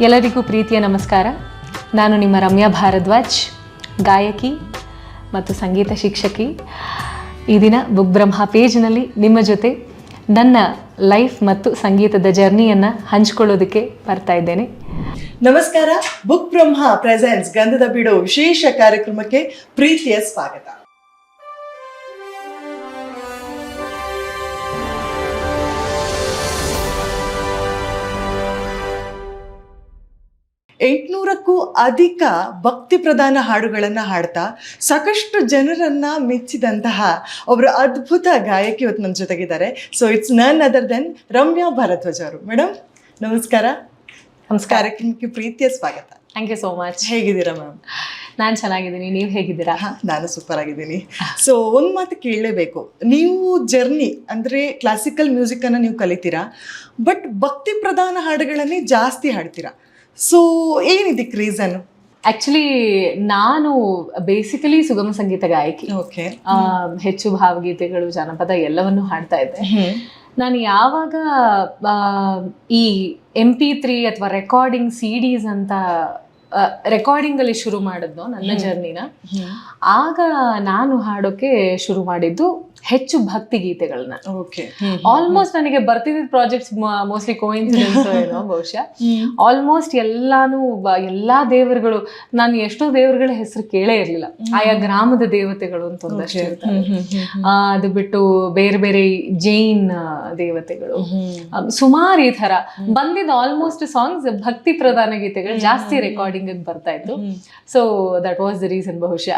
ಎಲ್ಲರಿಗೂ ಪ್ರೀತಿಯ ನಮಸ್ಕಾರ. ನಾನು ನಿಮ್ಮ ರಮ್ಯಾ ಭಾರದ್ವಾಜ್, ಗಾಯಕಿ ಮತ್ತು ಸಂಗೀತ ಶಿಕ್ಷಕಿ. ಈ ದಿನ ಬುಕ್ ಬ್ರಹ್ಮ ಪೇಜ್ನಲ್ಲಿ ನಿಮ್ಮ ಜೊತೆ ನನ್ನ ಲೈಫ್ ಮತ್ತು ಸಂಗೀತದ ಜರ್ನಿಯನ್ನು ಹಂಚ್ಕೊಳ್ಳೋದಕ್ಕೆ ಬರ್ತಾ ಇದ್ದೇನೆ. ನಮಸ್ಕಾರ. ಬುಕ್ ಬ್ರಹ್ಮ ಪ್ರೆಸೆನ್ಸ್ ಗಂಧದ ಬಿಡು ವಿಶೇಷ ಕಾರ್ಯಕ್ರಮಕ್ಕೆ ಪ್ರೀತಿಯ ಸ್ವಾಗತ. ಎಂಟುನೂರಕ್ಕೂ ಅಧಿಕ ಭಕ್ತಿ ಪ್ರಧಾನ ಹಾಡುಗಳನ್ನು ಹಾಡ್ತಾ ಸಾಕಷ್ಟು ಜನರನ್ನ ಮೆಚ್ಚಿದಂತಹ ಒಬ್ಬರು ಅದ್ಭುತ ಗಾಯಕಿ ಇವತ್ತು ನಮ್ಮ ಜೊತೆಗಿದ್ದಾರೆ. So it's none other than Ramya Bharadwaj ಅವರು. ಮೇಡಮ್ ನಮಸ್ಕಾರ. ನಮಸ್ಕಾರ. ಕಾರ್ಯಕ್ರಮಕ್ಕೆ ಪ್ರೀತಿಯ ಸ್ವಾಗತ. Thank you so much. ಹೇಗಿದ್ದೀರಾ ಮ್ಯಾಮ್? ನಾನು ಚೆನ್ನಾಗಿದ್ದೀನಿ, ನೀವು ಹೇಗಿದ್ದೀರಾ? ನಾನು ಸೂಪರ್ ಆಗಿದ್ದೀನಿ. ಸೊ ಒಂದು ಮಾತು ಕೇಳಲೇಬೇಕು, ನೀವು ಜರ್ನಿ ಅಂದರೆ ಕ್ಲಾಸಿಕಲ್ ಮ್ಯೂಸಿಕನ್ನು ನೀವು ಕಲಿತೀರಾ, ಬಟ್ ಭಕ್ತಿ ಪ್ರಧಾನ ಹಾಡುಗಳನ್ನೇ ಜಾಸ್ತಿ ಹಾಡ್ತೀರಾ. ಸೊ ಏನಿದಕ್ಕೆ ರೀಸನ್? ಆಕ್ಚುಲಿ ನಾನು ಬೇಸಿಕಲಿ ಸುಗಮ ಸಂಗೀತ ಗಾಯಕಿ. ಓಕೆ. ಹೆಚ್ಚು ಭಾವಗೀತೆಗಳು, ಜನಪದ ಎಲ್ಲವನ್ನೂ ಹಾಡ್ತಾ ಇದ್ದೆ. ನಾನು ಯಾವಾಗ ಈ MP3 ಅಥವಾ ರೆಕಾರ್ಡಿಂಗ್ CDs ಅಂತ ರೆಕಾರ್ಡಿಂಗಲ್ಲಿ ಶುರು ಮಾಡಿದ್ನೋ ನನ್ನ ಜರ್ನಿನ, ಆಗ ನಾನು ಹಾಡೋಕೆ ಶುರು ಮಾಡಿದ್ದು ಹೆಚ್ಚು ಭಕ್ತಿ ಗೀತೆಗಳನ್ನ. ಆಲ್ಮೋಸ್ಟ್ ನನಗೆ ಬರ್ತಿದ್ದ ಪ್ರಾಜೆಕ್ಟ್ಸ್ ಮೋಸ್ಟ್ಲಿ ಕೋಇನ್ಸಿಡೆನ್ಸ್ ಏನೋ ಬಹುಶಃ. ಆಲ್ಮೋಸ್ಟ್ ಎಲ್ಲಾ ದೇವರುಗಳು, ನಾನು ಎಷ್ಟೋ ದೇವರುಗಳ ಹೆಸರು ಕೇಳೇ ಇರ್ಲಿಲ್ಲ. ಆಯಾ ಗ್ರಾಮದ ದೇವತೆಗಳು ಅಂತ ಒಂದಷ್ಟು ಇರ್ತಾರೆ. ಅದು ಬಿಟ್ಟು ಬೇರೆ ಬೇರೆ ಜೈನ್ ದೇವತೆಗಳು, ಸುಮಾರು ಈ ತರ ಬಂದಿದ್ದ ಆಲ್ಮೋಸ್ಟ್ ಸಾಂಗ್ಸ್ ಭಕ್ತಿ ಪ್ರಧಾನ ಗೀತೆಗಳು ಜಾಸ್ತಿ ರೆಕಾರ್ಡಿಂಗ್ ಬರ್ತಾ ಇತ್ತು. So that was the reason ಬಹುಶಃ.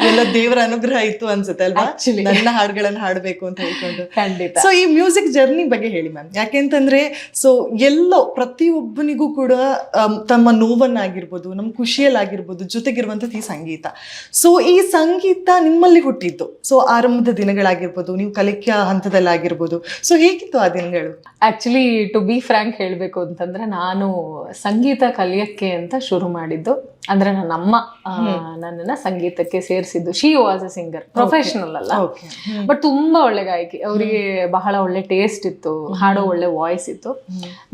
ಎಲ್ಲ ದೇವರ ಅನುಗ್ರಹ ಇತ್ತು ಅನ್ಸುತ್ತೆ ಅಲ್ವಾ, ನನ್ನ ಹಾಡುಗಳನ್ನು ಹಾಡಬೇಕು ಅಂತ ಹೇಳ್ಕೊಂಡು. ಖಂಡಿತ. ಸೊ ಈ ಮ್ಯೂಸಿಕ್ ಜರ್ನಿ ಬಗ್ಗೆ ಹೇಳಿ ಮ್ಯಾಮ್. ಯಾಕೆಂತಂದ್ರೆ ಸೊ ಎಲ್ಲೋ ಪ್ರತಿಯೊಬ್ಬನಿಗೂ ಕೂಡ ತಮ್ಮ ನೋವನ್ನಾಗಿರ್ಬೋದು, ನಮ್ಮ ಖುಷಿಯಲ್ಲಾಗಿರ್ಬೋದು, ಜೊತೆಗಿರುವಂಥದ್ದು ಈ ಸಂಗೀತ. ಸೊ ಈ ಸಂಗೀತ ನಿಮ್ಮಲ್ಲಿ ಹುಟ್ಟಿತ್ತು. ಸೊ ಆರಂಭದ ದಿನಗಳಾಗಿರ್ಬೋದು, ನೀವು ಕಲಿಕೆಯ ಹಂತದಲ್ಲಾಗಿರ್ಬೋದು. ಸೊ ಹೇಗಿತ್ತು ಆ ದಿನಗಳು? ಆಕ್ಚುಲಿ ಟು ಬಿ ಫ್ರಾಂಕ್ ಹೇಳಬೇಕು ಅಂತಂದ್ರೆ, ನಾನು ಸಂಗೀತ ಕಲಿಯಕ್ಕೆ ಅಂತ ಶುರು ಮಾಡಿದ್ದು ಅಂದ್ರೆ ನನ್ನಮ್ಮ ನನ್ನನ್ನ ಸಂಗೀತಕ್ಕೆ ಸೇರಿಸಿದ್ದು. She was a singer, professional ಅಲ್ಲ, ಬಟ್ ತುಂಬಾ ಒಳ್ಳೆ ಗಾಯಕಿ. ಅವರಿಗೆ ಬಹಳ ಒಳ್ಳೆ ಟೇಸ್ಟ್ ಇತ್ತು, ಹಾಡೋ ಒಳ್ಳೆ ವಾಯ್ಸ್ ಇತ್ತು.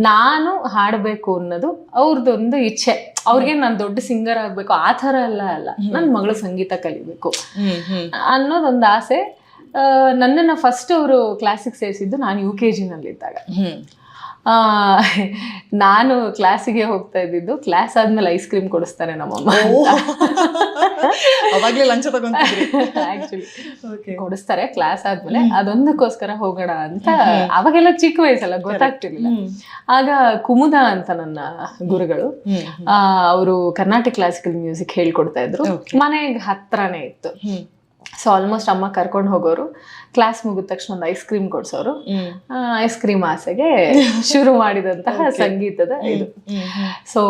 ನಾನು ಹಾಡಬೇಕು ಅನ್ನೋದು ಅವ್ರದ್ದೊಂದು ಇಚ್ಛೆ. ಅವ್ರಿಗೆ ನಾನು ದೊಡ್ಡ ಸಿಂಗರ್ ಆಗ್ಬೇಕು ಆ ಥರ ಎಲ್ಲ ಅಲ್ಲ, ನನ್ನ ಮಗಳು ಸಂಗೀತ ಕಲಿಬೇಕು ಅನ್ನೋದೊಂದು ಆಸೆ. ನನ್ನನ್ನು ಫಸ್ಟ್ ಅವರು ಕ್ಲಾಸಿಗೆ ಸೇರಿಸಿದ್ದು ನಾನು UKG ನಲ್ಲಿದ್ದಾಗ. ನಾನು ಕ್ಲಾಸಿಗೆ ಹೋಗ್ತಾ ಇದ್ದಿದ್ದು, ಕ್ಲಾಸ್ ಆದ್ಮೇಲೆ ಐಸ್ ಕ್ರೀಮ್ ಕೊಡಿಸ್ತಾರೆ ನಮ್ಮಮ್ಮ. ಅವಾಗ್ಲೇ ಲಂಚ ತಗೊಂಡ್ರಿ? ಆಕ್ಚುಲಿ ಕೊಡಿಸ್ತಾರೆ ಕ್ಲಾಸ್ ಆದ್ಮೇಲೆ, ಅದೊಂದಕ್ಕೋಸ್ಕರ ಹೋಗೋಣ ಅಂತ. ಅವಾಗೆಲ್ಲ ಚಿಕ್ಕ ವಯಸ್ಸಲ್ಲ, ಗೊತ್ತಾಗ್ತಿರ್ಲಿಲ್ಲ. ಆಗ ಕುಮುದ ಅಂತ ನನ್ನ ಗುರುಗಳು, ಅವರು ಕರ್ನಾಟಕ ಕ್ಲಾಸಿಕಲ್ ಮ್ಯೂಸಿಕ್ ಹೇಳ್ಕೊಡ್ತಾ ಇದ್ರು. ಮನೆಗೆ ಹತ್ರನೇ ಇತ್ತು. ಸೊ ಆಲ್ಮೋಸ್ಟ್ ಅಮ್ಮ ಕರ್ಕೊಂಡು ಹೋಗೋರು. ಕ್ಲಾಸ್ ಮುಗಿದ ತಕ್ಷಣ ಒಂದು ಐಸ್ ಕ್ರೀಮ್ ಕೊಡ್ಸೋರು. ಐಸ್ ಕ್ರೀಮ್ ಆಸೆಗೆ ಶುರು ಮಾಡಿದಂತಹ ಸಂಗೀತದ ಇದು. ಸೊ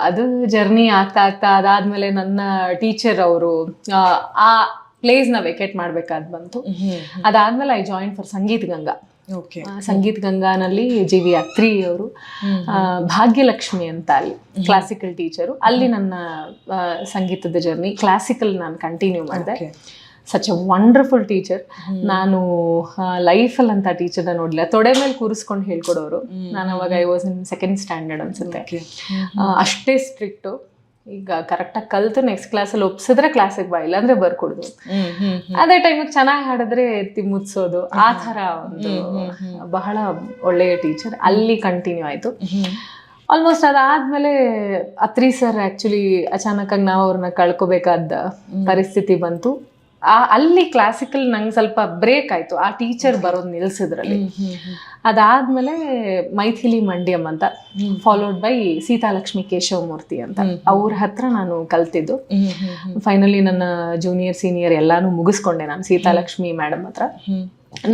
ಅದು ಜರ್ನಿ ಆಗ್ತಾ ಆಗ್ತಾ ಅದಾದ್ಮೇಲೆ ನನ್ನ ಟೀಚರ್ ಅವರು ಆ ಪ್ಲೇಸ್ನ ವೆಕೇಟ್ ಮಾಡ್ಬೇಕಾದ್ ಬಂತು. ಅದಾದ್ಮೇಲೆ I join for Sangeet Ganga. Sangeet ಗಂಗಾನಲ್ಲಿ GV ಅತ್ರಿ ಅವರು, ಭಾಗ್ಯಲಕ್ಷ್ಮಿ ಅಂತ ಅಲ್ಲಿ ಕ್ಲಾಸಿಕಲ್ ಟೀಚರು. ಅಲ್ಲಿ ನನ್ನ ಸಂಗೀತದ ಜರ್ನಿ ಕ್ಲಾಸಿಕಲ್ ನಾನು ಕಂಟಿನ್ಯೂ ಮಾಡಿದೆ. Such a wonderful teacher. ನಾನು ಲೈಫಲ್ಲಿ ಅಂತ ಟೀಚರ್ನ ನೋಡಲಿಲ್ಲ. ತೊಡೆ ಮೇಲೆ ಕೂರಿಸ್ಕೊಂಡು ಹೇಳ್ಕೊಡೋರು. ನಾನು ಅವಾಗ I was in 2nd standard ಅನ್ಸುತ್ತೆ. ಅಷ್ಟೇ ಸ್ಟ್ರಿಕ್ಟು. ಈಗ ಕರೆಕ್ಟಾಗಿ ಕಲ್ತು ನೆಕ್ಸ್ಟ್ ಕ್ಲಾಸಲ್ಲಿ ಒಪ್ಸಿದ್ರೆ ಕ್ಲಾಸಿಗೆ ಬಾ, ಇಲ್ಲಾಂದ್ರೆ ಬರ್ಕೊಡುದು. ಅದೇ ಟೈಮಿಗೆ ಚೆನ್ನಾಗಿ ಹಾಡಿದ್ರೆ ಎತ್ತಿ ಮುತ್ಸೋದು, ಆ ಥರ ಒಂದು ಬಹಳ ಒಳ್ಳೆಯ ಟೀಚರ್. ಅಲ್ಲಿ ಕಂಟಿನ್ಯೂ ಆಯಿತು. ಆಲ್ಮೋಸ್ಟ್ ಅದಾದ್ಮೇಲೆ ಅತ್ರಿ ಸರ್ ಆ್ಯಕ್ಚುಲಿ ಅಚಾನಕ್ಕಾಗಿ ನಾವು ಅವ್ರನ್ನ ಕಳ್ಕೊಬೇಕಾದ ಪರಿಸ್ಥಿತಿ ಬಂತು. ಅಲ್ಲಿ ಕ್ಲಾಸಿಕಲ್ ನಂಗೆ ಸ್ವಲ್ಪ ಬ್ರೇಕ್ ಆಯಿತು, ಆ ಟೀಚರ್ ಬರೋದು ನಿಲ್ಸಿದ್ರಲ್ಲಿ. ಅದಾದ್ಮೇಲೆ ಮೈಥಿಲಿ ಮಂಡ್ಯಂ ಅಂತ, ಫಾಲೋಡ್ ಬೈ ಸೀತಾಲಕ್ಷ್ಮಿ ಕೇಶವಮೂರ್ತಿ ಅಂತ, ಅವ್ರ ಹತ್ರ ನಾನು ಕಲ್ತಿದ್ದು. ಫೈನಲಿ ನನ್ನ ಜೂನಿಯರ್ ಸೀನಿಯರ್ ಎಲ್ಲಾನು ಮುಗಿಸ್ಕೊಂಡೆ ನಾನು ಸೀತಾಲಕ್ಷ್ಮಿ ಮೇಡಮ್ ಹತ್ರ.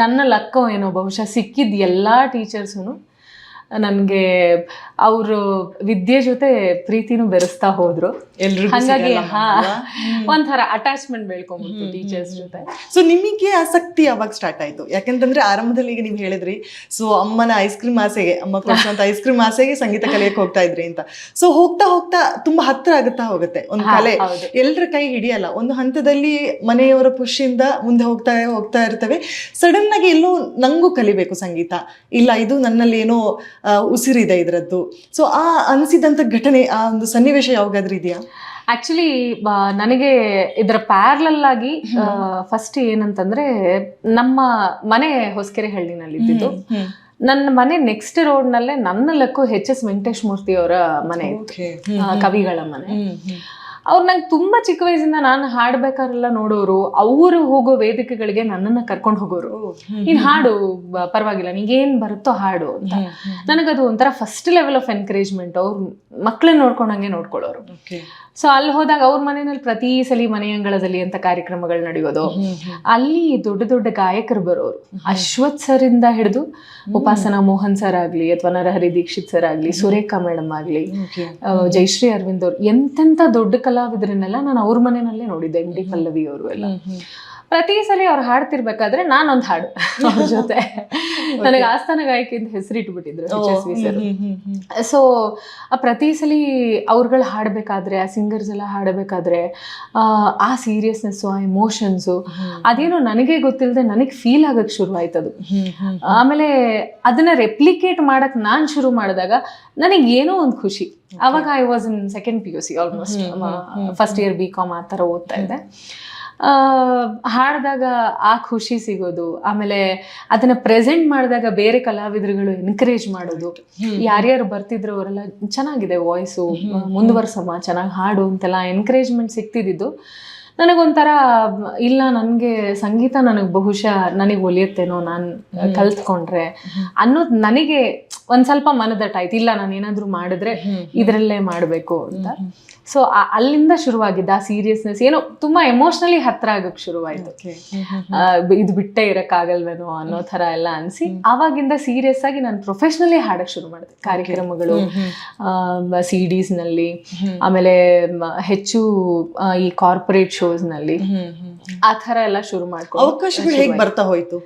ನನ್ನ ಲಕ್ಕೋ ಏನೋ ಬಹುಶಃ ಸಿಕ್ಕಿದ ಎಲ್ಲಾ ಟೀಚರ್ಸು ನನಗೆ ಅವರು ವಿದ್ಯೆ ಜೊತೆ ಪ್ರೀತಿನೂ ಬೆರೆಸ್ತಾ ಹೋದ್ರು. ಹಾಗಾಗಿ ಒಂಥರ ಅಟ್ಯಾಚ್ಮೆಂಟ್ ಬೆಳ್ಕೊಂಡ್ಬಿಟ್ಟು ಟೀಚರ್ಸ್ ಜೊತೆ. ಸೊ ನಿಮಗೆ ಆಸಕ್ತಿ ಯಾವಾಗ ಸ್ಟಾರ್ಟ್ ಆಯ್ತು? ಯಾಕಂತಂದ್ರೆ ಆರಂಭದಲ್ಲಿ ಈಗ ನೀವು ಹೇಳಿದ್ರಿ, ಸೊ ಅಮ್ಮನ ಐಸ್ ಕ್ರೀಮ್ ಆಸೆಗೆ, ಅಮ್ಮ ಕೊಡುವಂತ ಐಸ್ ಕ್ರೀಮ್ ಆಸೆಗೆ ಸಂಗೀತ ಕಲಿಯಕ್ಕೆ ಹೋಗ್ತಾ ಇದ್ರಿ ಅಂತ. ಸೊ ಹೋಗ್ತಾ ಹೋಗ್ತಾ ತುಂಬಾ ಹತ್ರ ಆಗುತ್ತಾ ಹೋಗುತ್ತೆ ಒಂದು ಕಲೆ. ಎಲ್ಲರ ಕೈ ಹಿಡಿಯಲ್ಲ. ಒಂದು ಹಂತದಲ್ಲಿ ಮನೆಯವರ ಖುಷಿಯಿಂದ ಮುಂದೆ ಹೋಗ್ತಾ ಇರ್ತವೆ. ಸಡನ್ ಆಗಿ ಎಲ್ಲೋ ನಂಗೂ ಕಲಿಬೇಕು ಸಂಗೀತ, ಇಲ್ಲ ಇದು ನನ್ನಲ್ಲಿ ಏನೋ ಉಸಿರಿದೆ ಇದರದ್ದು. ಸೊ ಆ ಅನಿಸಿದಂಥ ಘಟನೆ, ಆ ಒಂದು ಸನ್ನಿವೇಶ ಯಾವಾಗಾದ್ರೂ ಇದೆಯಾ? ಆಕ್ಚುಲಿ ನನಗೆ ಇದರ ಪ್ಯಾರಲಲ್ ಆಗಿ ಫಸ್ಟ್ ಏನಂತಂದ್ರೆ, ನಮ್ಮ ಮನೆ ಹೊಸಕೆರೆ ಹಳ್ಳಿನಲ್ಲಿ ಇದ್ದಿದ್ದು. ನನ್ನ ಮನೆ ನೆಕ್ಸ್ಟ್ ರೋಡ್ ನಲ್ಲೇ ನನ್ನ ಲಕ್ಕು HS ವೆಂಕಟೇಶ್ ಮೂರ್ತಿ ಅವರ ಮನೆ ಇತ್ತು, ಕವಿಗಳ ಮನೆ. ಅವ್ರು ನಂಗೆ ತುಂಬಾ ಚಿಕ್ಕ ವಯಸ್ಸಿಂದ ನಾನು ಹಾಡ್ಬೇಕಾರೆಲ್ಲ ನೋಡೋರು, ಅವರು ಹೋಗೋ ವೇದಿಕೆಗಳಿಗೆ ನನ್ನನ್ನ ಕರ್ಕೊಂಡು ಹೋಗೋರು. ನೀನ್ ಹಾಡು, ಪರವಾಗಿಲ್ಲ, ನಿಂಗೇನ್ ಬರುತ್ತೋ ಹಾಡು ಅಂತ. ನನಗದು ಒಂಥರ ಫಸ್ಟ್ ಲೆವೆಲ್ ಆಫ್ ಎನ್ಕರೇಜ್ಮೆಂಟ್. ಅವ್ರು ಮಕ್ಳನ್ನ ನೋಡ್ಕೊಂಡಂಗೆ ನೋಡ್ಕೊಳ್ಳೋರು. ಸೊ ಅಲ್ಲಿ ಹೋದಾಗ ಅವ್ರ ಮನೆಯಲ್ಲಿ ಪ್ರತಿ ಸಲ ಮನೆ ಅಂಗಳದಲ್ಲಿ ಅಂತ ಕಾರ್ಯಕ್ರಮಗಳು ನಡೆಯೋದು. ಅಲ್ಲಿ ದೊಡ್ಡ ದೊಡ್ಡ ಗಾಯಕರು ಬರೋರು, ಅಶ್ವಥ್ ಸರ್ ಇಂದ ಹಿಡಿದು ಉಪಾಸನಾ ಮೋಹನ್ ಸರ್ ಆಗ್ಲಿ, ಅಥವಾ ನರಹರಿ ದೀಕ್ಷಿತ್ ಸರ್ ಆಗ್ಲಿ, ಸುರೇಖಾ ಮೇಡಮ್ ಆಗ್ಲಿ, ಜಯಶ್ರೀ ಅರವಿಂದ್ ಅವ್ರು, ಎಂತೆಂತ ದೊಡ್ಡ ಕಲಾವಿದರನ್ನೆಲ್ಲ ನಾನು ಅವ್ರ ಮನೆಯಲ್ಲೇ ನೋಡಿದ್ದೆ. MD ಪಲ್ಲವಿ ಅವರು ಎಲ್ಲ. ಪ್ರತಿ ಸಲ ಅವ್ರು ಹಾಡ್ತಿರ್ಬೇಕಾದ್ರೆ ನಾನೊಂದು ಹಾಡು ಅವ್ರ ಜೊತೆ. ನನಗೆ ಆಸ್ಥಾನ ಗಾಯಕಿ ಅಂತ ಹೆಸರಿಟ್ಬಿಟ್ಟಿದ್ರು HSV ಸರ್. ಸೊ ಪ್ರತಿ ಸಲ ಅವ್ರುಗಳು ಹಾಡ್ಬೇಕಾದ್ರೆ, ಆ ಸಿಂಗರ್ಸ್ ಎಲ್ಲ ಹಾಡಬೇಕಾದ್ರೆ ಆ ಸೀರಿಯಸ್ನೆಸ್ಸು, ಆ ಎಮೋಷನ್ಸು, ಅದೇನೋ ನನಗೆ ಗೊತ್ತಿಲ್ಲದೆ ನನಗೆ ಫೀಲ್ ಆಗಕ್ಕೆ ಶುರು ಆಯ್ತದು. ಆಮೇಲೆ ಅದನ್ನ ರೆಪ್ಲಿಕೇಟ್ ಮಾಡಕ್ ನಾನ್ ಶುರು ಮಾಡಿದಾಗ ನನಗೆ ಏನೋ ಒಂದು ಖುಷಿ. ಅವಾಗ I was in second PUC, almost first year BCom ಆ ಥರ ಓದ್ತಾ ಇದ್ದೆ. ಹಾಡಿದಾಗ ಆ ಖುಷಿ ಸಿಗೋದು, ಆಮೇಲೆ ಅದನ್ನ ಪ್ರೆಸೆಂಟ್ ಮಾಡಿದಾಗ ಬೇರೆ ಕಲಾವಿದರುಗಳು ಎನ್ಕರೇಜ್ ಮಾಡೋದು. ಯಾರ್ಯಾರು ಬರ್ತಿದ್ರು ಅವರೆಲ್ಲ ಚೆನ್ನಾಗಿದೆ ವಾಯ್ಸು, ಮುಂದುವರ್ಸಮ್ಮ, ಚೆನ್ನಾಗಿ ಹಾಡು ಅಂತೆಲ್ಲ ಎನ್ಕರೇಜ್ಮೆಂಟ್ ಸಿಗ್ತಿದ್ದು ನನಗೊಂಥರ, ಇಲ್ಲ ನನಗೆ ಸಂಗೀತ ನನಗೆ ಬಹುಶಃ ನನಗೆ ಒಲಿಯುತ್ತೇನೋ, ನಾನು ಕಲ್ತ್ಕೊಂಡ್ರೆ ಅನ್ನೋದು ನನಗೆ ಒಂದ್ ಸ್ವಲ್ಪ ಮನದಟ್ಟಾಯ್ತು. ಇಲ್ಲ, ನಾನು ಏನಾದ್ರು ಮಾಡಿದ್ರೆ ಇದರಲ್ಲೇ ಮಾಡಬೇಕು ಅಂತ. ಸೊ ಅಲ್ಲಿಂದ ಶುರುವಾಗಿದ್ದ ಆ ಸೀರಿಯಸ್ನೆಸ್ ಏನೋ ತುಂಬಾ ಎಮೋಷನಲಿ ಹತ್ರ ಆಗಕ್ಕೆ ಶುರುವಾಯ್ತು. ಇದು ಬಿಟ್ಟೆ ಇರಕ್ಕಾಗಲ್ವೇನೋ ಅನ್ನೋ ತರ ಎಲ್ಲ ಅನ್ಸಿ, ಆವಾಗಿಂದ ಸೀರಿಯಸ್ ಆಗಿ ನಾನು ಪ್ರೊಫೆಷನಲಿ ಹಾಡಕ್ ಶುರು ಮಾಡಿದೆ. ಕಾರ್ಯಕ್ರಮಗಳು, CDs ನಲ್ಲಿ, ಆಮೇಲೆ ಹೆಚ್ಚು ಈ ಕಾರ್ಪೊರೇಟ್ ಶೋಸ್ ನಲ್ಲಿ ಆ ತರ ಎಲ್ಲ ಶುರು ಮಾಡ್ಕೊಂಡು. ಅವಕಾಶಗಳು ಹೇಗೆ ಬರ್ತಾ ಹೋಯ್ತು?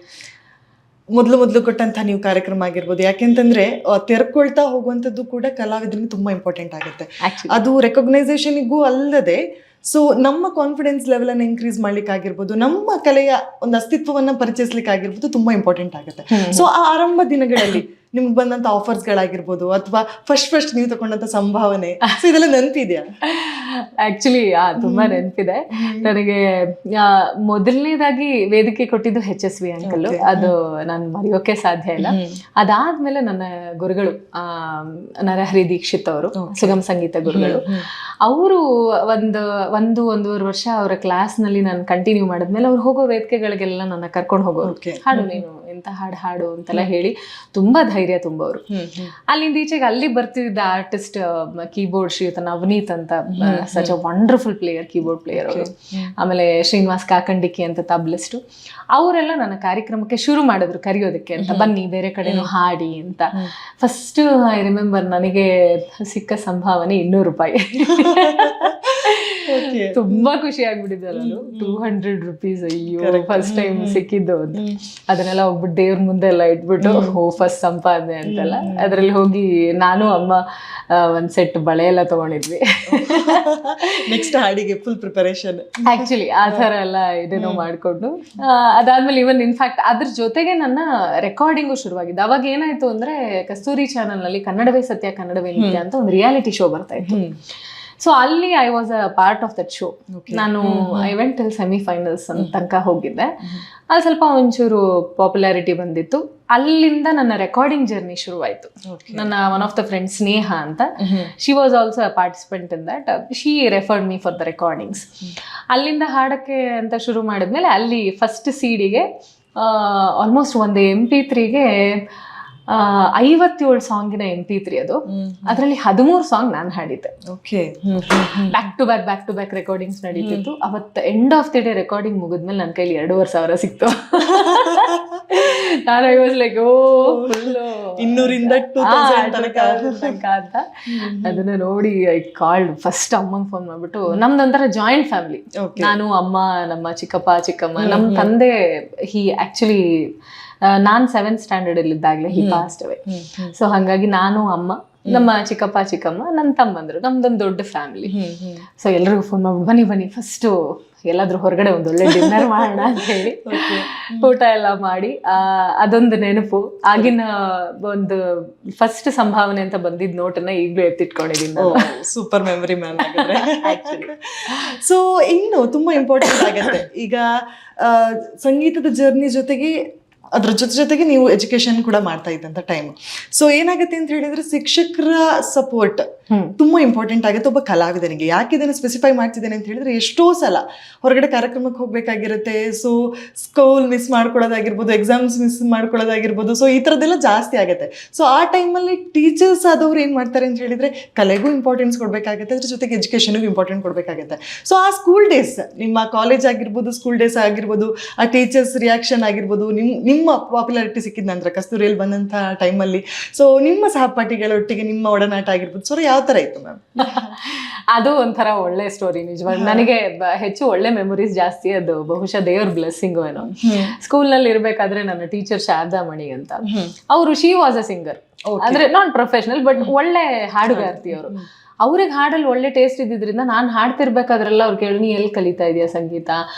ಮೊದಲು ಕೊಟ್ಟಂತ ನೀವು ಕಾರ್ಯಕ್ರಮ ಆಗಿರ್ಬೋದು, ಯಾಕೆಂತಂದ್ರೆ ತೆರ್ಕೊಳ್ತಾ ಹೋಗುವಂಥದ್ದು ಕೂಡ ಕಲಾವಿದರಿಗೆ ತುಂಬಾ ಇಂಪಾರ್ಟೆಂಟ್ ಆಗುತ್ತೆ. ಅದು ರೆಕಗ್ನೈಸೇಷನ್ಗೂ ಅಲ್ಲದೆ, ಸೊ ನಮ್ಮ ಕಾನ್ಫಿಡೆನ್ಸ್ ಲೆವೆಲ್ ಅನ್ನು ಇನ್ಕ್ರೀಸ್ ಮಾಡ್ಲಿಕ್ಕೆ ಆಗಿರ್ಬೋದು, ನಮ್ಮ ಕಲೆಯ ಒಂದು ಅಸ್ತಿತ್ವವನ್ನ ಪರಿಚಯಿಸ್ಲಿಕ್ಕೆ ಆಗಿರ್ಬೋದು, ತುಂಬಾ ಇಂಪಾರ್ಟೆಂಟ್ ಆಗುತ್ತೆ. ಸೊ ಆ ಆರಂಭ ದಿನಗಳಲ್ಲಿ ನಿಮ್ಗೆ ಬಂದಂತ ಆಫರ್ಸ್ಗಳಾಗಿರ್ಬೋದು, ಅಥವಾ ಫಸ್ಟ್ ನೀವು ತಗೊಂಡಂತ ಸಂಭಾವನೆ, ಸೊ ಇದೆಲ್ಲ ನೆನಪಿದೆಯಾ? ಆಕ್ಚುಲಿ ತುಂಬಾ ನೆನಪಿದೆ ನನಗೆ. ಮೊದಲನೇದಾಗಿ ವೇದಿಕೆ ಕೊಟ್ಟಿದ್ದು HSV ಅಂಕಲ್, ಅದು ನಾನು ಮರೆಯೋಕೆ ಸಾಧ್ಯ ಇಲ್ಲ. ಅದಾದ್ಮೇಲೆ ನನ್ನ ಗುರುಗಳು ನರಹರಿ ದೀಕ್ಷಿತ್ ಅವರು, ಸುಗಮ ಸಂಗೀತ ಗುರುಗಳು. ಅವರು ಒಂದೂವರೆ ವರ್ಷ ಅವರ ಕ್ಲಾಸ್ ನಲ್ಲಿ ನಾನು ಕಂಟಿನ್ಯೂ ಮಾಡಿದ್ಮೇಲೆ ಅವ್ರು ಹೋಗೋ ವೇದಿಕೆಗಳಿಗೆಲ್ಲ ನನ್ನ ಕರ್ಕೊಂಡು ಹೋಗೋರು. ಹಾಡು ನೀನು ಎಂತ ಹಾಡು ಅಂತೆಲ್ಲ ಹೇಳಿ ತುಂಬಾ ಧೈರ್ಯ ತುಂಬೋರು. ಅಲ್ಲಿಂದ ಈಚೆಗೆ ಅಲ್ಲಿ ಬರ್ತಿದ್ದ ಆರ್ಟಿಸ್ಟ್ ಕೀಬೋರ್ಡ್ ಶ್ರೀಯುತ ನವನೀತ್ ಅಂತ, such a wonderful player, keyboard player ಅವರು. ಆಮೇಲೆ ಶ್ರೀನಿವಾಸ್ ಕಾಕಂಡಿಕಿ ಅಂತ ತಬ್ಲಿಸ್ಟು. ಅವರೆಲ್ಲ ನನ್ನ ಕಾರ್ಯಕ್ರಮಕ್ಕೆ ಶುರು ಮಾಡಿದ್ರು ಕರೆಯೋದಕ್ಕೆ ಅಂತ, ಬನ್ನಿ ಬೇರೆ ಕಡೆನೂ ಹಾಡಿ ಅಂತ. ಫಸ್ಟ್ ಐ ರಿಮೆಂಬರ್ ನನಗೆ ಸಿಕ್ಕ ಸಂಭಾವನೆ 200 ರೂಪಾಯಿ. ತುಂಬಾ ಖುಷಿ ಆಗ್ಬಿಟ್ಟಿದ್ದೆ ನಾನು. 200 ರೂಪೀಸ್, ಅಯ್ಯೋ ಫಸ್ಟ್ ಟೈಮ್ ಸಿಕ್ಕಿದ್ದು ಅಂತ. ಅದನ್ನೆಲ್ಲ ಹೋಗ್ಬಿಟ್ಟು ದೇವ್ರ ಮುಂದೆ ಎಲ್ಲ ಇಟ್ಬಿಟ್ಟು ಫಸ್ಟ್ ಸಂಪಾದನೆ ಅಂತೆಲ್ಲ, ಅದ್ರಲ್ಲಿ ಹೋಗಿ ನಾನು ಅಮ್ಮ ಒಂದ್ ಸೆಟ್ ಬಳೆ ಎಲ್ಲ ತಗೊಂಡಿದ್ವಿ. ನೆಕ್ಸ್ಟ್ ಹಾಡಿಗೆ ಫುಲ್ ಪ್ರಿಪರೇಷನ್. ಆಕ್ಚುಲಿ ಆ ತರ ಎಲ್ಲ ಇದೇನೋ ಮಾಡ್ಕೊಂಡು, ಅದಾದ್ಮೇಲೆ ಇವನ್ ಇನ್ಫ್ಯಾಕ್ಟ್ ಅದ್ರ ಜೊತೆಗೆ ನನ್ನ ರೆಕಾರ್ಡಿಂಗು ಶುರುವಾಗಿದ್ದು. ಅವಾಗ ಏನಾಯ್ತು ಅಂದ್ರೆ, ಕಸ್ತೂರಿ ಚಾನಲ್ ನಲ್ಲಿ ಕನ್ನಡವೇ ಸತ್ಯ ಕನ್ನಡವೇ ನಿತ್ಯ ಅಂತ ಒಂದು ರಿಯಾಲಿಟಿ ಶೋ ಬರ್ತಾ ಇತ್ತು. ಸೊ ಅಲ್ಲಿ I was a part of that show. ನಾನು ಐ ವೆಂಟ್ ಟಿಲ್ ಸೆಮಿಫೈನಲ್ಸ್ ತನಕ ಹೋಗಿದ್ದೆ. ಅಲ್ಲಿ ಸ್ವಲ್ಪ ಒಂಚೂರು ಪಾಪ್ಯುಲಾರಿಟಿ ಬಂದಿತ್ತು. ಅಲ್ಲಿಂದ ನನ್ನ ರೆಕಾರ್ಡಿಂಗ್ ಜರ್ನಿ ಶುರುವಾಯಿತು. ನನ್ನ ಒನ್ ಆಫ್ ದ ಫ್ರೆಂಡ್ ಸ್ನೇಹ ಅಂತ, she was also a participant in that. She referred me for the recordings. ಅಲ್ಲಿಂದ ಹಾಡಕ್ಕೆ ಅಂತ ಶುರು ಮಾಡಿದ್ಮೇಲೆ ಅಲ್ಲಿ ಫಸ್ಟ್ CD-ಗೆ ಆಲ್ಮೋಸ್ಟ್ ಒಂದು MP3-ಗೆ 57 ಸಾಂಗಿನ MP3 ಅದು. ಅದರಲ್ಲಿ 13 ಸಾಂಗ್ ನಾನು ಹಾಡಿದ್ದೆ. ಬ್ಯಾಕ್ ಟು ಬ್ಯಾಕ್ ರೆಕಾರ್ಡಿಂಗ್ಸ್ ನಡೀತಿತ್ತು. ಅವತ್ತು end of the day recording ಮುಗಿದ್ಮೇಲೆ ನನ್ನ ಕೈಲಿ 2,500 ಸಿಕ್ತು. ನಾನು ಐ ವಾಸ್ ಲೈಕ್, 200 ತನಕ ಅಂತ. ಅದನ್ನ ನೋಡಿ ಐ ಕಾಲ್ಡ್ ಫಸ್ಟ್ ಅಮ್ಮಂಗೆ ಫೋನ್ ಮಾಡ್ಬಿಟ್ಟು, ನಮ್ದೊಂಥರ ಜಾಯಿಂಟ್ ಫ್ಯಾಮಿಲಿ, ನಾನು ಅಮ್ಮ, ನಮ್ಮ ಚಿಕ್ಕಪ್ಪ ಚಿಕ್ಕಮ್ಮ, ನಮ್ಮ ತಂದೆ ಹಿ ಆಕ್ಚುಲಿ ನಾನ್ 7th ಸ್ಟ್ಯಾಂಡರ್ಡ್ ಅಲ್ಲಿ ಇದ್ದಾಗಲೇ ಹಿ ಪಾಸ್ಟ್ ಅವೇ. ಸೊ ಹಾಗಾಗಿ ನಾನು ಅಮ್ಮ, ನಮ್ಮ ಚಿಕ್ಕಪ್ಪ ಚಿಕ್ಕಮ್ಮ, ನನ್ನ ತಮ್ಮಂದ್ರು, ನಮ್ದೊಂದು ದೊಡ್ಡ ಫ್ಯಾಮಿಲಿ. ಸೊ ಎಲ್ರಿಗೂ ಫೋನ್ ಮಾಡ್ಬಿಟ್ಟು, ಬನ್ನಿ ಫಸ್ಟ್ ಎಲ್ಲಾದ್ರೂ ಹೊರಗಡೆ ಒಂದು ಒಳ್ಳೆ ಡಿನ್ನರ್ ಮಾಡೋಣ ಅಂತ ಹೇಳಿ ಊಟ ಎಲ್ಲ ಮಾಡಿ ಅದೊಂದು ನೆನಪು. ಆಗಿನ ಒಂದು ಫಸ್ಟ್ ಸಂಭಾವನೆ ಅಂತ ಬಂದಿದ್ ನೋಟನ್ನ ಈಗ್ಲೂ ಎತ್ತಿಟ್ಕೊಂಡಿದ್ದೀನಿ. Super memory ma'am. ಸೊ ಇನ್ನು ತುಂಬಾ ಇಂಪಾರ್ಟೆಂಟ್ ಆಗತ್ತೆ ಈಗ ಸಂಗೀತದ ಜರ್ನಿ ಜೊತೆಗೆ ಅದ್ರ ಜೊತೆಗೆ ನೀವು ಎಜುಕೇಶನ್ ಕೂಡ ಮಾಡ್ತಾ ಇದ್ದಂತ ಟೈಮ್. ಸೊ ಏನಾಗುತ್ತೆ ಅಂತ ಹೇಳಿದ್ರೆ ಶಿಕ್ಷಕರ ಸಪೋರ್ಟ್ ತುಂಬಾ ಇಂಪಾರ್ಟೆಂಟ್ ಆಗುತ್ತೆ ಒಬ್ಬ ಕಲಾವಿದನಿಗೆ. ಯಾಕೆ ಇದನ್ನು ಸ್ಪೆಸಿಫೈ ಮಾಡ್ತಿದ್ದೇನೆ ಅಂತ ಹೇಳಿದ್ರೆ ಎಷ್ಟೋ ಸಲ ಹೊರಗಡೆ ಕಾರ್ಯಕ್ರಮಕ್ಕೆ ಹೋಗ್ಬೇಕಾಗಿರುತ್ತೆ. ಸೊ ಸ್ಕೂಲ್ ಮಿಸ್ ಮಾಡ್ಕೊಳ್ಳೋದಾಗಿರ್ಬೋದು, ಎಕ್ಸಾಮ್ಸ್ ಮಿಸ್ ಮಾಡ್ಕೊಳ್ಳೋದಾಗಿರ್ಬೋದು. ಸೊ ಈ ಥರದ್ದೆಲ್ಲ ಜಾಸ್ತಿ ಆಗುತ್ತೆ. ಸೊ ಆ ಟೈಮಲ್ಲಿ ಟೀಚರ್ಸ್ ಆದವ್ರು ಏನು ಮಾಡ್ತಾರೆ ಅಂತ ಹೇಳಿದ್ರೆ ಕಲೆಗೂ ಇಂಪಾರ್ಟೆನ್ಸ್ ಕೊಡಬೇಕಾಗುತ್ತೆ, ಅದ್ರ ಜೊತೆಗೆ ಎಜುಕೇಷನ್ಗೂ ಇಂಪಾರ್ಟೆಂಟ್ ಕೊಡಬೇಕಾಗುತ್ತೆ. ಸೊ ಆ ಸ್ಕೂಲ್ ಡೇಸ್, ನಿಮ್ಮ ಕಾಲೇಜ್ ಆಗಿರ್ಬೋದು, ಸ್ಕೂಲ್ ಡೇಸ್ ಆಗಿರ್ಬೋದು, ಆ ಟೀಚರ್ಸ್ ರಿಯಾಕ್ಷನ್ ಆಗಿರ್ಬೋದು, ನಿಮ್ಮ ಪಾಪ್ಯುಲಾರಿಟಿ ಸಿಕ್ಕಿದ ನಂತರ ಕಸ್ತೂರಿಯಲ್ಲಿ ಬಂದಂಥ ಟೈಮಲ್ಲಿ ಸೊ ನಿಮ್ಮ ಸಹಪಾಠಿಗಳೊಟ್ಟಿಗೆ ನಿಮ್ಮ ಒಡನಾಟ ಆಗಿರ್ಬೋದು, ಸೊ ಯಾವ ಥರ ಇತ್ತು ಮ್ಯಾಮ್? ಅದು ಒಂಥರ ಒಳ್ಳೆ ಸ್ಟೋರಿ ನಿಜವಾಗಿ. ನನಗೆ ಹೆಚ್ಚು ಒಳ್ಳೆ ಮೆಮೊರೀಸ್ ಜಾಸ್ತಿ. ಅದು ಬಹುಶಃ ದೇವ್ರ ಬ್ಲೆಸ್ಸಿಂಗು ಏನೋ. ಸ್ಕೂಲ್ ನಲ್ಲಿ ಇರ್ಬೇಕಾದ್ರೆ ನನ್ನ ಟೀಚರ್ ಶಾರದಾ ಮಣಿ ಅಂತ, ಅವರು ಶಿ ವಾಸ್ ಅ ಸಿಂಗರ್, ಅಂದ್ರೆ ನಾನ್ ಪ್ರೊಫೆಷನಲ್ ಬಟ್ ಒಳ್ಳೆ ಹಾಡುಗಾರ್ತಿ ಅವರು. ಅವ್ರಿಗೆ ಹಾಡಲ್ಲಿ ಒಳ್ಳೆ ಟೇಸ್ಟ್ ಇದ್ದಿದ್ರಿಂದ ನಾನು ಹಾಡ್ತಿರ್ಬೇಕಾದ್ರೆಲ್ಲ ಅವ್ರು ಕೇಳಿ ನೀ ಎಲ್ಲಿ ಕಲಿತಾ ಇದೆಯಾ ಸಂಗೀತ,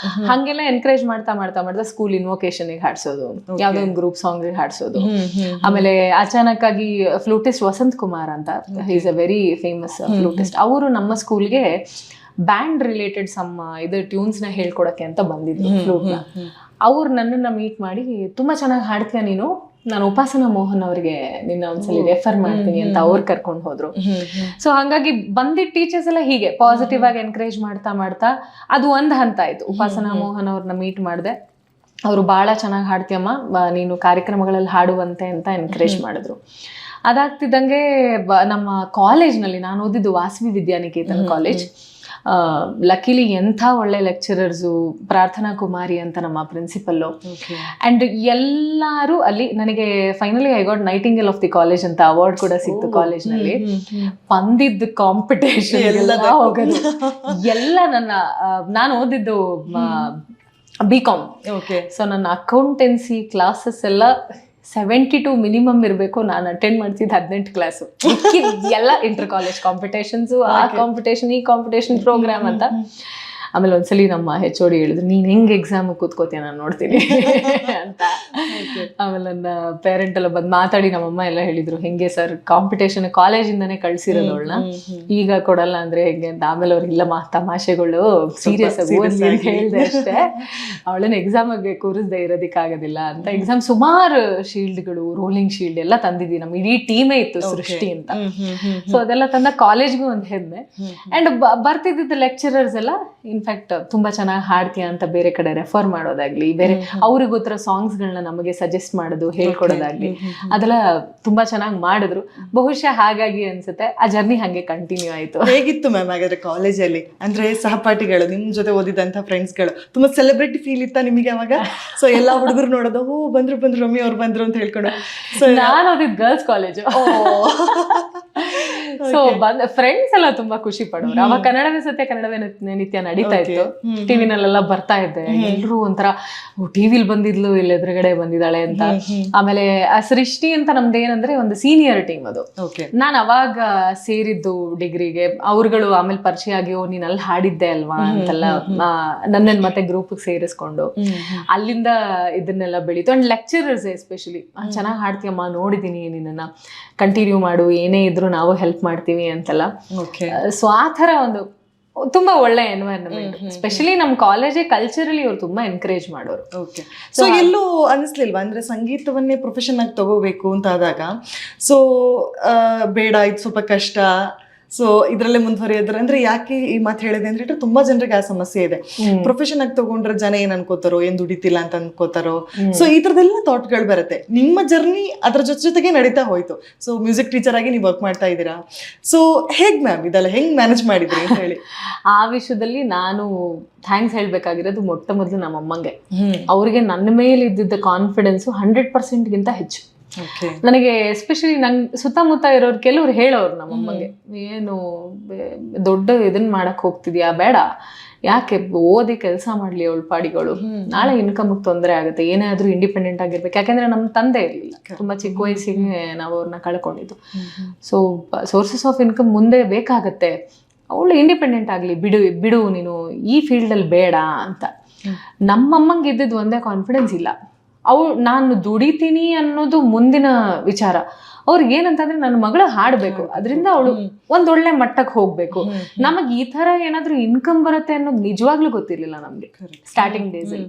ಹಂಗೆಲ್ಲ ಎನ್ಕರೇಜ್ ಮಾಡ್ತಾ ಮಾಡ್ತಾ ಮಾಡ್ತಾ ಸ್ಕೂಲ್ ಇನ್ವೊಕೇಶನ್ಗೆ ಹಾಡ್ಸೋದು, ಯಾವ್ದೋ ಒಂದು ಗ್ರೂಪ್ ಸಾಂಗ್ ಹಾಡ್ಸೋದು. ಆಮೇಲೆ ಅಚಾನಕ್ ಆಗಿ ಫ್ಲೂಟಿಸ್ಟ್ ವಸಂತ್ ಕುಮಾರ್ ಅಂತ, is a very famous flutist, ಅವರು ನಮ್ಮ ಸ್ಕೂಲ್ಗೆ ಬ್ಯಾಂಡ್ ರಿಲೇಟೆಡ್ ಸಮ್ ಇದು ಟ್ಯೂನ್ಸ್ ನ ಹೇಳ್ಕೊಡಕ್ಕೆ ಅಂತ ಬಂದಿದ್ರು ಫ್ಲೂಟ್ನ. ಅವ್ರು ನನ್ನನ್ನ ಮೀಟ್ ಮಾಡಿ ತುಂಬಾ ಚೆನ್ನಾಗಿ ಹಾಡ್ತೀಯ ನೀನು, ನಾನು ಉಪಾಸನಾ ಮೋಹನ್ ಅವ್ರಿಗೆ ನಿನ್ನ ಒಂದ್ಸಲಿ ರೆಫರ್ ಮಾಡ್ತೀನಿ ಅಂತ ಅವ್ರು ಕರ್ಕೊಂಡು ಹೋದ್ರು. ಸೊ ಹಂಗಾಗಿ ಬಂದಿದ್ದ ಟೀಚರ್ಸ್ ಎಲ್ಲ ಹೀಗೆ ಪಾಸಿಟಿವ್ ಆಗಿ ಎನ್ಕರೇಜ್ ಮಾಡ್ತಾ ಮಾಡ್ತಾ ಅದು ಒಂದ್ ಹಂತ ಆಯ್ತು. ಉಪಾಸನಾ ಮೋಹನ್ ಅವ್ರನ್ನ ಮೀಟ್ ಮಾಡಿದೆ. ಅವರು ಬಹಳ ಚೆನ್ನಾಗಿ ಹಾಡ್ತೀಯಮ್ಮ, ನೀನು ಕಾರ್ಯಕ್ರಮಗಳಲ್ಲಿ ಹಾಡುವಂತೆ ಅಂತ ಎನ್ಕರೇಜ್ ಮಾಡಿದ್ರು. ಅದಾಗ್ತಿದ್ದಂಗೆ ನಮ್ಮ ಕಾಲೇಜ್ನಲ್ಲಿ, ನಾನು ಓದಿದ್ದು ವಾಸವಿ ವಿದ್ಯಾನಿಕೇತನ್ ಕಾಲೇಜ್, ಲಕಿಲಿ ಎಂಥ ಒಳ್ಳೆ ಲೆಕ್ಚರರ್ಸು, ಪ್ರಾರ್ಥನಾ ಕುಮಾರಿ ಅಂತ ನಮ್ಮ ಪ್ರಿನ್ಸಿಪಲ್ಲು, ಅಂಡ್ ಎಲ್ಲರೂ ಅಲ್ಲಿ. ನನಗೆ finally I got Nightingale of the college ಅಂತ ಅವಾರ್ಡ್ ಕೂಡ ಸಿಕ್ತು ಕಾಲೇಜ್ನಲ್ಲಿ. ಬಂದಿದ್ದು ಕಾಂಪಿಟೇಷನ್ ಎಲ್ಲ ಹೋಗೋದು ಎಲ್ಲ. ನಾನು ಓದಿದ್ದು BCom. ಸೊ ನನ್ನ ಅಕೌಂಟೆನ್ಸಿ ಕ್ಲಾಸಸ್ ಎಲ್ಲ 72 ಮಿನಿಮಮ್ ಇರಬೇಕು. ನಾನು ಅಟೆಂಡ್ ಮಾಡ್ತಿದ್ದು 18 ಕ್ಲಾಸು. ಎಲ್ಲ ಇಂಟರ್ ಕಾಲೇಜ್ ಕಾಂಪಿಟೇಷನ್ಸ್, ಆ ಕಾಂಪಿಟೇಷನ್ ಈ ಕಾಂಪಿಟೇಷನ್ ಪ್ರೋಗ್ರಾಮ್ ಅಂತ. ಆಮೇಲೆ ಒಂದ್ಸಲಿ ನಮ್ಮ HOD ಹೇಳಿದ್ರು, ನೀನ್ ಹೆಂಗ್ ಎಕ್ಸಾಮ್ ಕೂತ್ಕೋತೀಯ ನಾನು ನೋಡ್ತೀನಿ ಅಂತ. ಆಮೇಲೆ ನನ್ನ ಪೇರೆಂಟ್ ಎಲ್ಲ ಬಂದು ಮಾತಾಡಿ ನಮ್ಮಮ್ಮ ಎಲ್ಲ ಹೇಳಿದ್ರು, ಹೆಂಗೆ ಸರ್ ಕಾಂಪಿಟೇಷನ್ ಕಾಲೇಜಿಂದಾನೇ ಕಳ್ಸಿರೋದು ಅವಳನ್ನ, ಈಗ ಕೊಡಲ್ಲ ಅಂದ್ರೆ ಹೆಂಗೆ ಅಂತ. ಆಮೇಲೆ ಅವ್ರು ಇಲ್ಲಮ್ಮ ತಮಾಷೆಗಳು, ಸೀರಿಯಸ್ ಆಗಿ ಓದ್ಲಿ ಅಂತ ಹೇಳಿದೆ ಅಷ್ಟೇ, ಅವಳನ್ನ ಎಕ್ಸಾಮ್ಗೆ ಕೂರಿಸ್ದೆ ಇರೋದಕ್ಕಾಗೋದಿಲ್ಲ ಅಂತ. ಎಕ್ಸಾಮ್ ಸುಮಾರು ಶೀಲ್ಡ್ಗಳು, ರೋಲಿಂಗ್ ಶೀಲ್ಡ್ ಎಲ್ಲ ತಂದಿದ್ವಿ, ನಮ್ಮ ಇಡೀ ಟೀಮೇ ಇತ್ತು ಸೃಷ್ಟಿ ಅಂತ. ಸೊ ಅದೆಲ್ಲ ತಂದ ಕಾಲೇಜ್ಗೂ ಒಂದು ಹೆಮ್ಮೆ. ಅಂಡ್ ಬರ್ತಿದ್ದ ಲೆಕ್ಚರರ್ಸ್ ಎಲ್ಲ ಇನ್ಫ್ಯಾಕ್ಟ್ ತುಂಬಾ ಚೆನ್ನಾಗಿ ಹಾಡ್ತೀಯ ಅಂತ ಬೇರೆ ಕಡೆ ರೆಫರ್ ಮಾಡೋದಾಗ್ಲಿ, ಬೇರೆ ಅವ್ರಿಗೆ ಗೊತ್ತಿರೋ ಸಾಂಗ್ಸ್ ಗಳನ್ನ ನಮಗೆ ಸಜೆಸ್ಟ್ ಮಾಡೋದು, ಹೇಳ್ಕೊಡೋದಾಗ್ಲಿ, ಅದೆಲ್ಲ ತುಂಬಾ ಚೆನ್ನಾಗಿ ಮಾಡಿದ್ರು. ಬಹುಶಃ ಹಾಗಾಗಿ ಅನ್ಸುತ್ತೆ ಆ ಜರ್ನಿ ಹಂಗೆ ಕಂಟಿನ್ಯೂ ಆಯ್ತು. ಹೇಗಿತ್ತು ಮ್ಯಾಮ್ ಹಾಗಾದ್ರೆ ಕಾಲೇಜಲ್ಲಿ? ಅಂದ್ರೆ ಸಹಪಾಠಿಗಳು, ನಿಮ್ ಜೊತೆ ಓದಿದಂತ ಫ್ರೆಂಡ್ಸ್ಗಳು ತುಂಬಾ ಸೆಲೆಬ್ರಿಟಿ ಫೀಲ್ ಇತ್ತ ನಿಮಗೆ ಅವಾಗ? ಸೊ ಎಲ್ಲಾ ಹುಡುಗರು ನೋಡೋದು, ಓ ಬಂದ್ರು ರಮ್ಮಿ ಅವ್ರು ಬಂದ್ರು ಅಂತ ಹೇಳ್ಕೊಂಡು. ನಾನು ಓದಿದ್ ಗರ್ಲ್ಸ್ ಕಾಲೇಜು. ಸೊ ಫ್ರೆಂಡ್ಸ್ ಎಲ್ಲ ತುಂಬಾ ಖುಷಿ ಪಡೋರು. ಅವಾಗ ಕನ್ನಡವೇ ಸತ್ಯ ಕನ್ನಡವೇ ನಿತ್ಯ ನಡೀತಾ ಇತ್ತು, ಟಿವಿನಲ್ಲೆಲ್ಲ ಬರ್ತಾ ಇದ್ದೆ. ಎಲ್ರು ಒಂಥರ ಟಿವಿಲ್ ಬಂದಿದ್ಲು, ಇಲ್ಲಿ ಎದುರುಗಡೆ ಬಂದಿದ್ದಾಳೆ ಅಂತ. ಆಮೇಲೆ ಆ ಸೃಷ್ಟಿ ಅಂತ ನಮ್ದು ಏನಂದ್ರೆ ಒಂದು ಸೀನಿಯರ್ ಟೀಮ್ ಅದು. ನಾನು ಅವಾಗ ಸೇರಿದ್ದು ಡಿಗ್ರಿಗೆ, ಅವ್ರುಗಳು ಆಮೇಲೆ ಪರಿಚಯ ಆಗಿ, ಓ ನೀನ್ ಅಲ್ಲಿ ಹಾಡಿದ್ದೆ ಅಲ್ವಾ ಅಂತೆಲ್ಲ ನನ್ನನ್ನು ಮತ್ತೆ ಗ್ರೂಪ್ ಸೇರಿಸ್ಕೊಂಡು ಅಲ್ಲಿಂದ ಇದನ್ನೆಲ್ಲ ಬೆಳೀತು. ಅಂಡ್ ಲೆಕ್ಚರರ್ಸ್ ಎಸ್ಪೆಷಲಿ ಚೆನ್ನಾಗಿ ಹಾಡ್ತೀಯಮ್ಮ, ನೋಡಿದೀನಿ ನಿನ್ನ, ಕಂಟಿನ್ಯೂ ಮಾಡು, ಏನೇ ಇದ್ರು ನಾವು ಹೆಲ್ಪ್ ಮಾಡ್ತೀವಿ ಅಂತೆಲ್ಲ. ಸೊ ಆ ಥರ ಒಂದು ತುಂಬಾ ಒಳ್ಳೆ ಎನ್ವೈರನ್ಮೆಂಟ್. ಸ್ಪೆಷಲಿ ನಮ್ಮ ಕಾಲೇಜೇ ಕಲ್ಚರಲಿ ಅವ್ರು ತುಂಬಾ ಎನ್ಕರೇಜ್ ಮಾಡೋರು. ಸೊ ಎಲ್ಲೂ ಅನಿಸ್ಲಿಲ್ವಾ ಅಂದ್ರೆ ಸಂಗೀತವನ್ನೇ ಪ್ರೊಫೆಷನ್ ಆಗಿ ತಗೋಬೇಕು ಅಂತ ಆದಾಗ, ಸೊ ಬೇಡ ಇದು ಸ್ವಲ್ಪ ಕಷ್ಟ, ಸೊ ಇದ್ರಲ್ಲೇ ಮುಂದುವರಿಯೋದ್ರೆ ಅಂದ್ರೆ ಯಾಕೆ ಈ ಮಾತು ಹೇಳಿದೆ ಅಂದ್ರೆ ತುಂಬಾ ಜನರಿಗೆ ಆ ಸಮಸ್ಯೆ ಇದೆ. ಪ್ರೊಫೆಷನ್ ಆಗಿ ತಗೊಂಡ್ರೆ ಜನ ಏನ್ ಅನ್ಕೋತಾರೋ, ಏನ್ ದುಡಿತಿಲ್ಲ ಅಂತ ಅನ್ಕೋತಾರೋ. ಸೊ ಈ ತರದೆಲ್ಲ ಥಾಟ್ಗಳು ಬರುತ್ತೆ. ನಿಮ್ಮ ಜರ್ನಿ ಅದ್ರ ಜೊತೆಗೆ ನಡೀತಾ ಹೋಯ್ತು. ಸೊ ಮ್ಯೂಸಿಕ್ ಟೀಚರ್ ಆಗಿ ನೀವು ವರ್ಕ್ ಮಾಡ್ತಾ ಇದ್ದೀರಾ. ಸೊ ಹೇಗ್ ಮ್ಯಾಮ್ ಇದೆಲ್ಲ ಹೆಂಗ್ ಮ್ಯಾನೇಜ್ ಮಾಡಿದ್ರಿ ಅಂತ ಹೇಳಿ? ಆ ವಿಷಯದಲ್ಲಿ ನಾನು ಥ್ಯಾಂಕ್ಸ್ ಹೇಳ್ಬೇಕಾಗಿರೋದು ಮೊಟ್ಟ ಮೊದಲು ನಮ್ಮಮ್ಮಂಗೆ. ಅವ್ರಿಗೆ ನನ್ನ ಮೇಲೆ ಇದ್ದಿದ್ದ ಕಾನ್ಫಿಡೆನ್ಸು 100%ಗಿಂತ ಹೆಚ್ಚು. ನನಗೆ ಎಸ್ಪೆಷಲಿ ನಂಗೆ ಸುತ್ತಮುತ್ತ ಇರೋರು ಕೆಲವ್ರು ಹೇಳೋರು ನಮ್ಮಮ್ಮಂಗೆ, ಏನು ದೊಡ್ಡ ಇದನ್ನ ಮಾಡಕ್ ಹೋಗ್ತಿದ್ಯಾ, ಬೇಡ, ಯಾಕೆ ಓದಿ ಕೆಲಸ ಮಾಡ್ಲಿ ಅವಳ ಪಾಡಿಗಳು, ನಾಳೆ ಇನ್ಕಮ್ ತೊಂದರೆ ಆಗುತ್ತೆ, ಏನೇ ಆದ್ರೂ ಇಂಡಿಪೆಂಡೆಂಟ್ ಆಗಿರ್ಬೇಕು. ಯಾಕಂದ್ರೆ ನಮ್ಮ ತಂದೆ ಇರ್ಲಿಲ್ಲ, ತುಂಬಾ ಚಿಕ್ಕ ವಯಸ್ಸಿಗೆ ನಾವು ಅವ್ರನ್ನ ಕಳ್ಕೊಂಡಿದ್ದು. ಸೊ ಸೋರ್ಸಸ್ ಆಫ್ ಇನ್ಕಮ್ ಮುಂದೆ ಬೇಕಾಗತ್ತೆ, ಅವಳು ಇಂಡಿಪೆಂಡೆಂಟ್ ಆಗಲಿ, ಬಿಡು ನೀನು ಈ ಫೀಲ್ಡಲ್ಲಿ ಬೇಡ ಅಂತ. ನಮ್ಮಮ್ಮಂಗೆ ಇದ್ದಿದ್ದು ಒಂದೇ ಕಾನ್ಫಿಡೆನ್ಸ್, ಇಲ್ಲ ನಾನು ದುಡಿತೀನಿ ಅನ್ನೋದು ಮುಂದಿನ ವಿಚಾರ. ಅವ್ರಿಗೆ ಏನಂತಂದ್ರೆ ನನ್ನ ಮಗಳು ಹಾಡ್ಬೇಕು, ಅದರಿಂದ ಅವಳು ಒಂದೊಳ್ಳೆ ಮಟ್ಟಕ್ಕೆ ಹೋಗ್ಬೇಕು. ನಮಗ್ ಈ ತರ ಏನಾದ್ರು ಇನ್ಕಮ್ ಬರುತ್ತೆ ಅನ್ನೋದು ನಿಜವಾಗ್ಲೂ ಗೊತ್ತಿರ್ಲಿಲ್ಲ ನಮ್ಗೆ ಸ್ಟಾರ್ಟಿಂಗ್ ಡೇಸ್ ಅಲ್ಲಿ.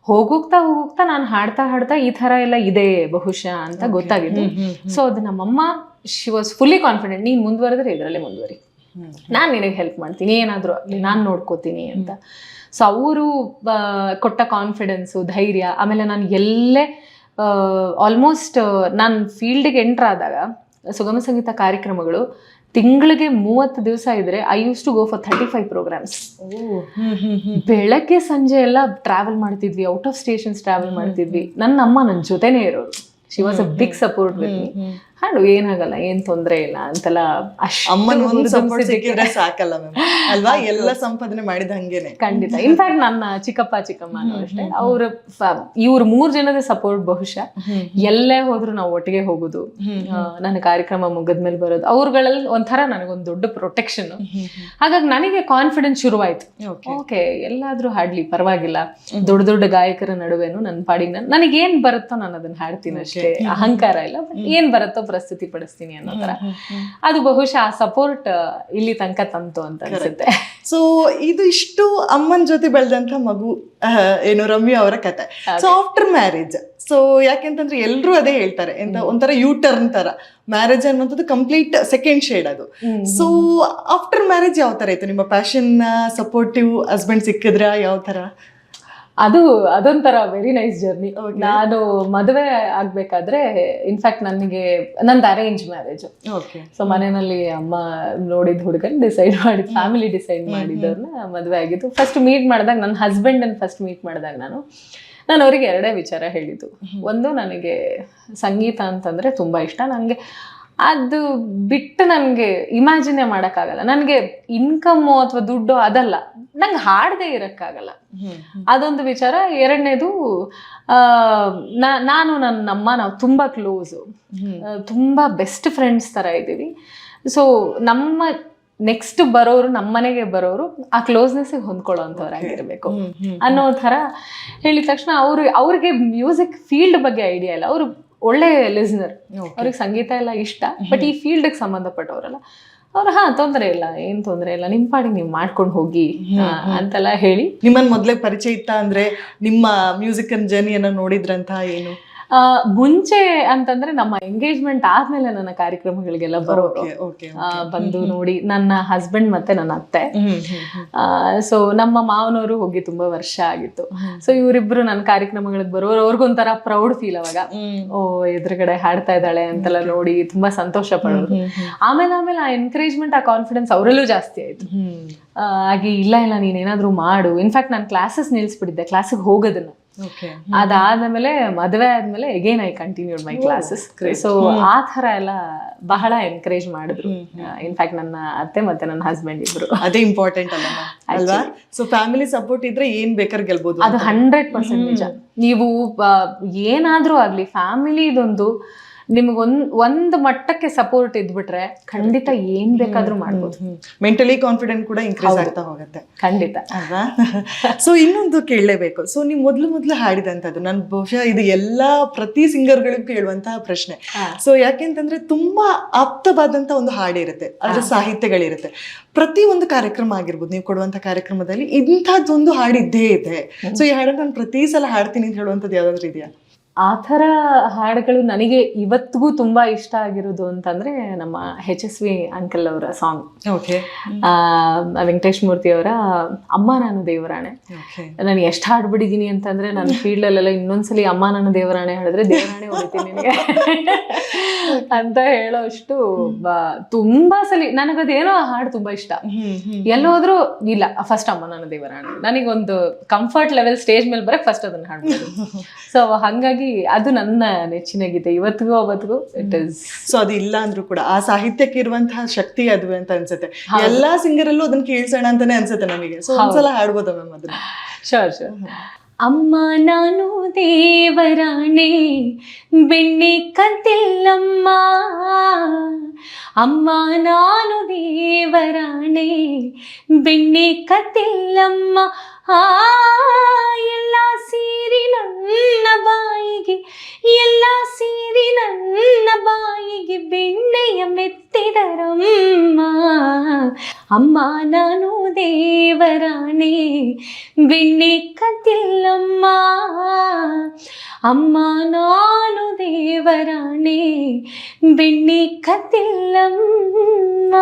ಹೋಗೋಗ್ತಾ ನಾನು ಹಾಡ್ತಾ ಈ ತರ ಎಲ್ಲ ಇದೆ ಬಹುಶಃ ಅಂತ ಗೊತ್ತಾಗಿದ್ದು. ಸೊ ಅದು ನಮ್ಮಮ್ಮ, ಶಿ ವಾಸ್ ಫುಲ್ಲಿ ಕಾನ್ಫಿಡೆಂಟ್, ನೀನ್ ಮುಂದುವರೆದ್ರೆ ಇದರಲ್ಲೇ ಮುಂದುವರಿ, ನಾನ್ ನಿನಗೆ ಹೆಲ್ಪ್ ಮಾಡ್ತೀನಿ, ಏನಾದ್ರು ನಾನ್ ನೋಡ್ಕೋತೀನಿ ಅಂತ. ಸೊ ಅವರು ಕೊಟ್ಟ ಕಾನ್ಫಿಡೆನ್ಸು, ಧೈರ್ಯ. ಆಮೇಲೆ ನಾನು ಎಲ್ಲೇ ಆಲ್ಮೋಸ್ಟ್ ನಾನು ಫೀಲ್ಡ್ಗೆ ಎಂಟ್ರ್ ಆದಾಗ ಸುಗಮ ಸಂಗೀತ ಕಾರ್ಯಕ್ರಮಗಳು ತಿಂಗಳಿಗೆ 30 ದಿವಸ ಇದ್ರೆ I use to go for 35 programmes. ಬೆಳಗ್ಗೆ ಸಂಜೆ ಎಲ್ಲ ಟ್ರಾವೆಲ್ ಮಾಡ್ತಿದ್ವಿ, ಔಟ್ ಆಫ್ ಸ್ಟೇಷನ್ಸ್ ಟ್ರಾವೆಲ್ ಮಾಡ್ತಿದ್ವಿ. ನನ್ನ ಅಮ್ಮ ನನ್ನ ಜೊತೆನೇ ಇರೋರು. She was a big support with me. ಹಾಡು ಏನಾಗಲ್ಲ, ಏನ್ ತೊಂದ್ರೆ ಇಲ್ಲ ಅಂತೆಲ್ಲ ಸಾಕಲ್ಲ ಅಲ್ವಾ, ಎಲ್ಲ ಸಂಪಾದನೆ ಮಾಡಿದ ಹಂಗೇನೆ. ಖಂಡಿತ. ಇನ್ಫ್ಯಾಕ್ಟ್ ನನ್ನ ಚಿಕ್ಕಪ್ಪ ಚಿಕ್ಕಮ್ಮನೂ ಅಷ್ಟೇ, ಇವ್ರ 3 ಜನದ ಸಪೋರ್ಟ್ ಬಹುಶಃ. ಎಲ್ಲೇ ಹೋದ್ರು ನಾವು ಒಟ್ಟಿಗೆ ಹೋಗುದು, ನನ್ನ ಕಾರ್ಯಕ್ರಮ ಮುಗಿದ್ಮೇಲೆ ಬರೋದು, ಅವ್ರಗಳಲ್ಲಿ ಒಂಥರ ನನಗೊಂದು ದೊಡ್ಡ ಪ್ರೊಟೆಕ್ಷನ್. ಹಾಗಾಗಿ ನನಗೆ ಕಾನ್ಫಿಡೆನ್ಸ್ ಶುರುವಾಯ್ತು. ಓಕೆ, ಎಲ್ಲಾದ್ರೂ ಹಾಡ್ಲಿ ಪರವಾಗಿಲ್ಲ, ದೊಡ್ಡ ದೊಡ್ಡ ಗಾಯಕರ ನಡುವೆನು ನನ್ನ ಪಾಡಿಗೆ ನನಗೇನ್ ಬರುತ್ತೋ ನಾನು ಅದನ್ನ ಹಾಡ್ತೀನಿ ಅಷ್ಟೇ, ಅಹಂಕಾರ ಇಲ್ಲ. ಬಟ್ ಏನ್ ಬರುತ್ತೋ ಪ್ರಸ್ತುತಿ ಪಡಿಸ್ತೀನಿ ಅನ್ನೋ ತರ. ಅದು ಬಹುಶಃ ಆ ಸಪೋರ್ಟ್ ಇಲ್ಲಿ ತನಕ ತಂತು ಅಂತ ಅನ್ಸುತ್ತೆ. ಸೊ ಇದು ಇಷ್ಟು ಅಮ್ಮನ ಜೊತೆ ಬೆಳೆದಂತ ಮಗು ಏನು ರಮ್ಯಾ ಅವರ ಕತೆ. ಸೊ ಆಫ್ಟರ್ ಮ್ಯಾರೇಜ್, ಸೊ ಯಾಕೆಂತಂದ್ರೆ ಎಲ್ರು ಅದೇ ಹೇಳ್ತಾರೆ, ಎಂತ ಒಂಥರ ಯೂಟರ್ನ್ ತರ ಮ್ಯಾರೇಜ್ ಅನ್ನುವಂಥದ್ದು ಕಂಪ್ಲೀಟ್ ಸೆಕೆಂಡ್ ಶೇಡ್ ಅದು. ಸೊ ಆಫ್ಟರ್ ಮ್ಯಾರೇಜ್ ಯಾವ ತರ ಇತ್ತು? ನಿಮ್ಮ ಪ್ಯಾಷನ್ ಸಪೋರ್ಟಿವ್ ಹಸ್ಬೆಂಡ್ ಸಿಕ್ಕಿದ್ರ ಯಾವ ತರ? ಅದೊಂಥರ ವೆರಿ ನೈಸ್ ಜರ್ನಿ. ನಾನು ಮದುವೆ ಆಗ್ಬೇಕಾದ್ರೆ ಇನ್ಫ್ಯಾಕ್ಟ್ ನಂದು ಅರೇಂಜ್ ಮ್ಯಾರೇಜ್. ಸೊ ಮನೆಯಲ್ಲಿ ಅಮ್ಮ ನೋಡಿದ ಹುಡುಗನ್ ಡಿಸೈಡ್ ಮಾಡಿದ್, ಫ್ಯಾಮಿಲಿ ಡಿಸೈಡ್ ಮಾಡಿದವ್ರನ್ನ ಮದುವೆ ಆಗಿದ್ದು. ಫಸ್ಟ್ ಮೀಟ್ ಮಾಡಿದಾಗ, ನನ್ನ ಹಸ್ಬೆಂಡ್ ಅನ್ನು ಫಸ್ಟ್ ಮೀಟ್ ಮಾಡಿದಾಗ ನಾನು ಅವ್ರಿಗೆ 2 ವಿಚಾರ ಹೇಳಿದ್ದು. ಒಂದು, ನನಗೆ ಸಂಗೀತ ಅಂತಂದ್ರೆ ತುಂಬಾ ಇಷ್ಟ, ನನಗೆ ಅದು ಬಿಟ್ಟು ನನಗೆ ಇಮ್ಯಾಜಿನೇ ಮಾಡೋಕ್ಕಾಗಲ್ಲ. ನನಗೆ ಇನ್ಕಮ್ಮು ಅಥವಾ ದುಡ್ಡು ಅದಲ್ಲ, ನಂಗೆ ಹಾಡದೆ ಇರೋಕ್ಕಾಗಲ್ಲ, ಅದೊಂದು ವಿಚಾರ. 2ನೇದು, ನಾನು ನನ್ನಮ್ಮ ನಾವು ತುಂಬ ಕ್ಲೋಸು, ತುಂಬ ಬೆಸ್ಟ್ ಫ್ರೆಂಡ್ಸ್ ಥರ ಇದ್ದೀವಿ. ಸೊ ನಮ್ಮ ನೆಕ್ಸ್ಟ್ ಬರೋರು, ನಮ್ಮನೆಗೆ ಬರೋರು ಆ ಕ್ಲೋಸ್ನೆಸ್ಸಿಗೆ ಹೊಂದ್ಕೊಳ್ಳೋ ಅಂಥವ್ರಾಗಿರ್ಬೇಕು ಅನ್ನೋ ಥರ ಹೇಳಿದ ತಕ್ಷಣ ಅವ್ರಿಗೆ ಮ್ಯೂಸಿಕ್ ಫೀಲ್ಡ್ ಬಗ್ಗೆ ಐಡಿಯಾ ಇಲ್ಲ. ಅವರು ಒಳ್ಳೆ ಲಿಸ್ನರ್, ಅವ್ರಿಗೆ ಸಂಗೀತ ಎಲ್ಲ ಇಷ್ಟ, ಬಟ್ ಈ ಫೀಲ್ಡ್ಗೆ ಸಂಬಂಧಪಟ್ಟವರಲ್ಲ. ಅವ್ರು ತೊಂದರೆ ಇಲ್ಲ, ಏನ್ ತೊಂದರೆ ಇಲ್ಲ, ನಿಮ್ ಪಾಡಿಗೆ ನೀವು ಮಾಡ್ಕೊಂಡು ಹೋಗಿ ಅಂತೆಲ್ಲ ಹೇಳಿ. ನಿಮ್ಮನ್ ಮೊದ್ಲೇ ಪರಿಚಯ ಇತ್ತ ಅಂದ್ರೆ ನಿಮ್ಮ ಮ್ಯೂಸಿಕ್ ಜರ್ನಿಯನ್ನ ನೋಡಿದ್ರಂತ ಏನು? ಮುಂಚೆ ಅಂತಂದ್ರೆ ನಮ್ಮ ಎಂಗೇಜ್ಮೆಂಟ್ ಆದ್ಮೇಲೆ ನನ್ನ ಕಾರ್ಯಕ್ರಮಗಳಿಗೆಲ್ಲ ಬರೋರು, ಬಂದು ನೋಡಿ. ನನ್ನ ಹಸ್ಬೆಂಡ್ ಮತ್ತೆ ನನ್ನ ಅತ್ತೆ, ಸೊ ನಮ್ಮ ಮಾವನವರು ಹೋಗಿ ತುಂಬಾ ವರ್ಷ ಆಗಿತ್ತು. ಸೊ ಇವರಿಬ್ರು ನನ್ನ ಕಾರ್ಯಕ್ರಮಗಳಿಗೆ ಬರೋರು, ಅವ್ರಿಗೊಂಥರ ಪ್ರೌಡ್ ಫೀಲ್. ಅವಾಗ ಎದುರುಗಡೆ ಹಾಡ್ತಾ ಇದ್ದಾಳೆ ಅಂತೆಲ್ಲ ನೋಡಿ ತುಂಬಾ ಸಂತೋಷ ಪಡೋರು. ಆಮೇಲೆ ಆ ಎನ್ಕರೇಜ್ಮೆಂಟ್, ಆ ಕಾನ್ಫಿಡೆನ್ಸ್ ಅವರಲ್ಲೂ ಜಾಸ್ತಿ ಆಯ್ತು. ಹಾಗೆ ಇಲ್ಲ ನೀನೇನಾದ್ರೂ ಮಾಡು. ಇನ್ಫ್ಯಾಕ್ಟ್ ನಾನು ಕ್ಲಾಸಸ್ ನಿಲ್ಸ್ಬಿಟ್ಟಿದ್ದೆ, ಕ್ಲಾಸಿಗೆ ಹೋಗೋದನ್ನ. ಅದಾದ್ಮೇಲೆ ಮದುವೆ ಆದ್ಮೇಲೆ again I continued my classes. So ಆ ತರ ಎಲ್ಲ ಬಹಳ ಎನ್ಕರೇಜ್ ಮಾಡಿದ್ರು. ಇನ್ಫ್ಯಾಕ್ಟ್ ನನ್ನ ಅತ್ತೆ ಮತ್ತೆ ನನ್ನ ಹಸ್ಬೆಂಡ್ ಇಬ್ರು. ಅದೇ ಇಂಪಾರ್ಟೆಂಟ್ ಅಲ್ವಾ? ಸೊ ಫ್ಯಾಮಿಲಿ ಸಪೋರ್ಟ್ ಇದ್ರೆ ಏನ್ ಬೇಕಾದ್ರೆ ಗೆಲ್ಬಹುದು. ಅದು 100% ನಿಜ. ನೀವು ಏನಾದ್ರೂ ಆಗ್ಲಿ, ಫ್ಯಾಮಿಲಿ ಇದೊಂದು ನಿಮ್ಗೆ ಒಂದು ಮಟ್ಟಕ್ಕೆ ಸಪೋರ್ಟ್ ಇದ್ಬಿಟ್ರೆ ಖಂಡಿತ ಏನ್ ಬೇಕಾದ್ರೂ ಮಾಡ್ಬೋದು. ಮೆಂಟಲಿ ಕಾನ್ಫಿಡೆಂಟ್ ಕೂಡ ಇನ್ಕ್ರೀಸ್ ಆಗ್ತಾ ಹೋಗುತ್ತೆ. ಖಂಡಿತ ಅಲ್ವಾ? ಸೊ ಇನ್ನೊಂದು ಕೇಳಲೇಬೇಕು. ಸೊ ನೀವು ಮೊದ್ಲು ಹಾಡಿದಂಥದ್ದು, ನನ್ ಬಹುಶಃ ಇದು ಎಲ್ಲಾ ಪ್ರತಿ ಸಿಂಗರ್ಗಳಿಗೂ ಕೇಳುವಂತಹ ಪ್ರಶ್ನೆ. ಸೊ ಯಾಕೆಂತಂದ್ರೆ ತುಂಬಾ ಆಪ್ತವಾದಂತ ಒಂದು ಹಾಡಿರುತ್ತೆ, ಅದ್ರ ಸಾಹಿತ್ಯಗಳಿರುತ್ತೆ. ಪ್ರತಿ ಒಂದು ಕಾರ್ಯಕ್ರಮ ಆಗಿರ್ಬೋದು, ನೀವು ಕೊಡುವಂತ ಕಾರ್ಯಕ್ರಮದಲ್ಲಿ ಇಂಥದ್ದೊಂದು ಹಾಡಿದ್ದೇ ಇದೆ. ಸೊ ಈ ಹಾಡನ್ನು ನಾನು ಪ್ರತಿ ಸಲ ಹಾಡ್ತೀನಿ ಅಂತ ಹೇಳುವಂಥದ್ದು ಯಾವ್ದಾದ್ರು ಇದೆಯಾ? ಆ ಥರ ಹಾಡುಗಳು ನನಗೆ ಇವತ್ತಿಗೂ ತುಂಬಾ ಇಷ್ಟ ಆಗಿರೋದು ಅಂತಂದ್ರೆ ನಮ್ಮ HSV ಅಂಕಲ್ ಅವರ ಸಾಂಗ್, ವೆಂಕಟೇಶ್ ಮೂರ್ತಿ ಅವರ ಅಮ್ಮ ನಾನು ದೇವರಾಣೆ. ನಾನು ಎಷ್ಟು ಹಾಡ್ಬಿಟ್ಟಿದ್ದೀನಿ ಅಂತಂದ್ರೆ ನನ್ನ ಫೀಲ್ಡಲ್ಲೆಲ್ಲ ಇನ್ನೊಂದ್ಸಲಿ ಅಮ್ಮ ನಾನು ದೇವರಾಣೆ ಹೇಳಿದ್ರೆ ದೇವರಾಣೆ ಹೊಡಿತೀನಿ ನಿನಗೆ ಅಂತ ಹೇಳೋಷ್ಟು ತುಂಬಾ ಸಲಿ ನನಗದೇನೋ ಆ ಹಾಡು ತುಂಬಾ ಇಷ್ಟ. ಎಲ್ಲೋದ್ರೂ ಇಲ್ಲ, ಫಸ್ಟ್ ಅಮ್ಮ ನಾನು ದೇವರಾಣೆ, ನನಗೊಂದು ಕಂಫರ್ಟ್ ಲೆವೆಲ್ ಸ್ಟೇಜ್ ಮೇಲೆ ಬರಕ್ ಫಸ್ಟ್ ಅದನ್ನ ಹಾಡ್ಬೋದು. ಸೊ ಹಂಗಾಗಿ ಅದು ನನ್ನ ನೆಚ್ಚಿನ ಗೀತೆ ಇವತ್ತಿಗೂ ಅವತ್ತಿಗೂ. ಇಟ್ ಇಸ್ ಸೊ ಅದು ಇಲ್ಲ ಅಂದ್ರೂ ಕೂಡ ಆ ಸಾಹಿತ್ಯಕ್ಕೆ ಇರುವಂತಹ ಶಕ್ತಿ ಅದು ಅಂತ ಅನ್ಸುತ್ತೆ. ಎಲ್ಲಾ ಸಿಂಗರ್ ಅಲ್ಲೂ ಅದನ್ನ ಕೇಳಿಸೋಣ ಅಂತಾನೆ ಅನ್ಸುತ್ತೆ ನಮಗೆ. ಸೊ ಒಂದ್ಸಲ ಹಾಡ್ಬೋದ ಮ್ಯಾಮ್ ಅದನ್ನ? ಶೋರ್. ಅಮ್ಮ ನಾನು ದೇವರಾಣೆ ಬೆಣ್ಣೆ ಕಂತಿಲ್ಲಮ್ಮ, ಅಮ್ಮ ನಾನು ದೇವರಾಣೆ ಬೆಣ್ಣೆ ಕತ್ತಿಲ್ಲಮ್ಮ ಆ ಎಲ್ಲ ಸೇರಿ ನನ್ನ ಬಾಯಿಗೆ, ಎಲ್ಲ ಸೇರಿ ನನ್ನ ಬಾಯಿಗೆ ಬೆಣ್ಣೆಯ ಮೆತ್ತಿದರಮ್ಮ. ಅಮ್ಮ ನಾನು ದೇವರಾಣೆ ಬೆಣ್ಣೆ ಕತ್ತಿಲ್ಲಮ್ಮ, ಅಮ್ಮ ನಾನು ದೇವರಾಣೆ ಬೆಣ್ಣೆ ಕತ್ತಿಲ್ಲಮ್ಮ.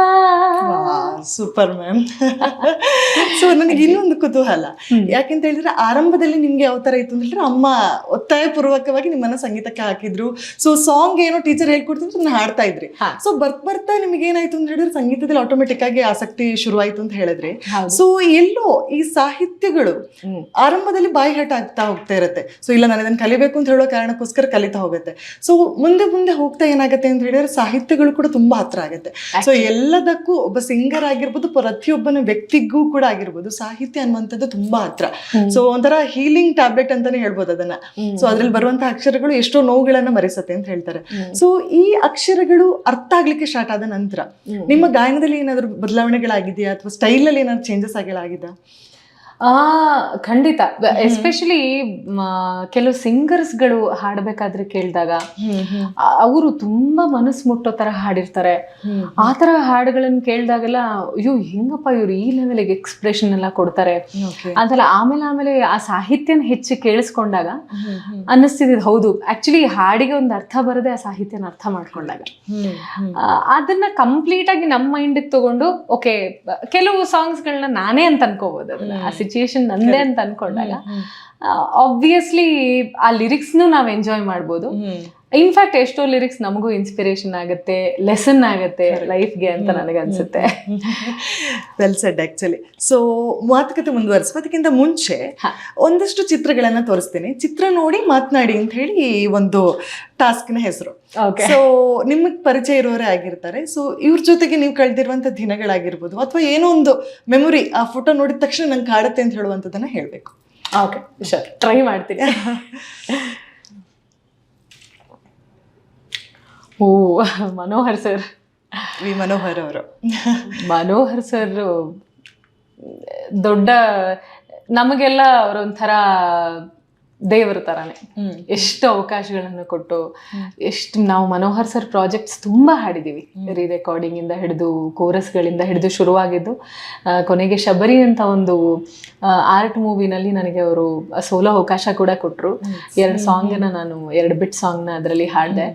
Super ma'am. ಸೊ ನನಗೆ ಇನ್ನೊಂದು ಕುತೂಹಲ, ಯಾಕೆಂತ ಹೇಳಿದ್ರೆ ಆರಂಭದಲ್ಲಿ ನಿಮ್ಗೆ ಯಾವ ತರ ಇತ್ತು ಅಂತ ಹೇಳಿದ್ರೆ ಅಮ್ಮ ಒತ್ತಾಯ ಪೂರ್ವಕವಾಗಿ ನಿಮ್ಮನ್ನ ಸಂಗೀತಕ್ಕೆ ಹಾಕಿದ್ರು. ಸೊ ಸಾಂಗ್ ಏನೋ ಟೀಚರ್ ಹೇಳ್ಕೊಡ್ತಿದ್ರು, ಅದನ್ನ ಹಾಡ್ತಾ ಇದ್ರಿ. ಸೊ ಬರ್ತಾ ನಿಮ್ಗೆ ಏನಾಯ್ತು ಅಂತ ಹೇಳಿದ್ರೆ ಸಂಗೀತದಲ್ಲಿ ಆಟೋಮೆಟಿಕ್ ಆಗಿ ಆಸಕ್ತಿ ಶುರುವಾಯ್ತು ಅಂತ ಹೇಳಿದ್ರೆ, ಸೊ ಎಲ್ಲೋ ಈ ಸಾಹಿತ್ಯಗಳು ಆರಂಭದಲ್ಲಿ ಬಾಯಿ ಹಠ ಆಗ್ತಾ ಹೋಗ್ತಾ ಇರುತ್ತೆ. ಸೊ ಇಲ್ಲ ನಾನು ಇದನ್ನ ಕಲಿಬೇಕು ಅಂತ ಹೇಳೋ ಕಾರಣಕ್ಕೋಸ್ಕರ ಕಲಿತಾ ಹೋಗುತ್ತೆ. ಸೊ ಮುಂದೆ ಮುಂದೆ ಹೋಗ್ತಾ ಏನಾಗುತ್ತೆ ಅಂತ ಹೇಳಿದ್ರೆ ಸಾಹಿತ್ಯಗಳು ಕೂಡ ತುಂಬಾ ಹತ್ರ ಆಗುತ್ತೆ. ಸೊ ಎಲ್ಲದಕ್ಕೂ ಒಬ್ಬ ಸಿಂಗರ್ ಆಗಿರ್ಬೋದು, ಪ್ರತಿಯೊಬ್ಬನ ವ್ಯಕ್ತಿಗೂ ಕೂಡ ಆಗಿರ್ಬೋದು, ಸಾಹಿತ್ಯ ಅನ್ನುವಂಥದ್ದು ತುಂಬಾ ಹತ್ರ. ಸೊ ಒಂಥರ ಹೀಲಿಂಗ್ ಟ್ಯಾಬ್ಲೆಟ್ ಅಂತಾನೆ ಹೇಳ್ಬೋದು ಅದನ್ನ. ಸೊ ಅದ್ರಲ್ಲಿ ಬರುವಂತಹ ಅಕ್ಷರಗಳು ಎಷ್ಟೋ ನೋವುಗಳನ್ನ ಮರೆಸುತ್ತೆ ಅಂತ ಹೇಳ್ತಾರೆ. ಸೊ ಈ ಅಕ್ಷರಗಳು ಅರ್ಥ ಆಗ್ಲಿಕ್ಕೆ ಸ್ಟಾರ್ಟ್ ಆದ ನಂತರ ನಿಮ್ಮ ಗಾಯನದಲ್ಲಿ ಏನಾದ್ರು ಬದಲಾವಣೆಗಳಾಗಿದೆಯಾ, ಅಥವಾ ಸ್ಟೈಲ್ ಅಲ್ಲಿ ಏನಾದ್ರು ಚೇಂಜಸ್ ಆಗಿದೆಯಾ? ಖಂಡಿತ. ಎಸ್ಪೆಷಲಿ ಕೆಲವು ಸಿಂಗರ್ಸ್ಗಳು ಹಾಡ್ಬೇಕಾದ್ರೆ ಕೇಳಿದಾಗ ಅವರು ತುಂಬಾ ಮನಸ್ಸು ಮುಟ್ಟೋ ತರ ಹಾಡಿರ್ತಾರೆ. ಆ ತರ ಹಾಡುಗಳನ್ನ ಕೇಳಿದಾಗೆಲ್ಲ ಅಯ್ಯೋ ಹೆಂಗಪ್ಪ ಇವ್ರು ಈ ಲೆವೆಲ್ಗೆ ಎಕ್ಸ್ಪ್ರೆಷನ್ ಎಲ್ಲ ಕೊಡ್ತಾರೆ ಅಂತಲ್ಲ. ಆಮೇಲೆ ಆ ಸಾಹಿತ್ಯನ ಹೆಚ್ಚು ಕೇಳಿಸ್ಕೊಂಡಾಗ ಅನ್ನಿಸ್ತಿದ್ ಹೌದು ಆಕ್ಚುಲಿ ಹಾಡಿಗೆ ಒಂದು ಅರ್ಥ ಬರದೆ ಆ ಸಾಹಿತ್ಯನ ಅರ್ಥ ಮಾಡ್ಕೊಂಡಾಗ ಅದನ್ನ ಕಂಪ್ಲೀಟ್ ಆಗಿ ನಮ್ಮ ಮೈಂಡ್ ತಗೊಂಡು ಓಕೆ ಕೆಲವು ಸಾಂಗ್ಸ್ ಗಳನ್ನ ನಾನೇ ಅಂತ ಅನ್ಕೋಬಹುದು, ಅದನ್ನ ಸಿಚುಯೇಷನ್ ನಂದೇ ಅಂತ ಅನ್ಕೊಂಡಾಗ ಆಬ್ವಿಯಸ್ಲಿ ಆ ಲಿರಿಕ್ಸ್ನು ನಾವ್ ಎಂಜಾಯ್ ಮಾಡ್ಬೋದು. ಇನ್ಫ್ಯಾಕ್ಟ್ ಎಷ್ಟೋ ಲಿರಿಕ್ಸ್ ನಮಗೂ ಇನ್ಸ್ಪಿರೇಷನ್ ಆಗುತ್ತೆ, ಲೆಸನ್ ಆಗುತ್ತೆ ಲೈಫ್ಗೆ ಅಂತ ನನಗೆ ಅನ್ಸುತ್ತೆ. Well shed actually. ಸೊ ಮಾತುಕತೆ ಮುಂದುವರಿಸುವ ಅದಕ್ಕಿಂತ ಮುಂಚೆ ಒಂದಷ್ಟು ಚಿತ್ರಗಳನ್ನ ತೋರಿಸ್ತೀನಿ, ಚಿತ್ರ ನೋಡಿ ಮಾತನಾಡಿ ಅಂತ ಹೇಳಿ ಈ ಒಂದು ಟಾಸ್ಕ್ನ ಹೆಸರು. ಸೊ ನಿಮಗೆ ಪರಿಚಯ ಇರೋರೇ ಆಗಿರ್ತಾರೆ. ಸೊ ಇವ್ರ ಜೊತೆಗೆ ನೀವು ಕಳೆದಿರುವಂತ ದಿನಗಳಾಗಿರ್ಬೋದು, ಅಥವಾ ಏನೋ ಒಂದು ಮೆಮೊರಿ, ಆ ಫೋಟೋ ನೋಡಿದ ತಕ್ಷಣ ನಂಗೆ ಕಾಡುತ್ತೆ ಅಂತ ಹೇಳುವಂಥದ್ದನ್ನ ಹೇಳ್ಬೇಕು. ಓಕೆ ಶೋರ್, ಟ್ರೈ ಮಾಡ್ತೀನಿ. ಓ ಮನೋಹರ್ ಸರ್, ಮನೋಹರ್ ಅವರು. ಮನೋಹರ್ ಸರ್ ದೊಡ್ಡ ನಮಗೆಲ್ಲ ಅವರೊಂಥರ ದೇವರ ತರಾನೇ. ಎಷ್ಟು ಅವಕಾಶಗಳನ್ನು ಕೊಟ್ಟು ಎಷ್ಟು ನಾವು ಮನೋಹರ್ ಸರ್ ಪ್ರಾಜೆಕ್ಟ್ಸ್ ತುಂಬಾ ಹಾಡಿದೀವಿ. ರೀ ರೆಕಾರ್ಡಿಂಗ್ ಇಂದ ಹಿಡಿದು ಕೋರಸ್ಗಳಿಂದ ಹಿಡಿದು ಶುರುವಾಗಿದ್ದು ಕೊನೆಗೆ ಶಬರಿ ಅಂತ ಒಂದು ಆರ್ಟ್ ಮೂವಿನಲ್ಲಿ ನನಗೆ ಅವರು ಸೋಲೋ ಅವಕಾಶ ಕೂಡ ಕೊಟ್ಟರು. 2 ಸಾಂಗ್ನ ನಾನು 2 ಬಿಟ್ ಸಾಂಗ್ನ ಅದರಲ್ಲಿ ಹಾಡಿದೆ.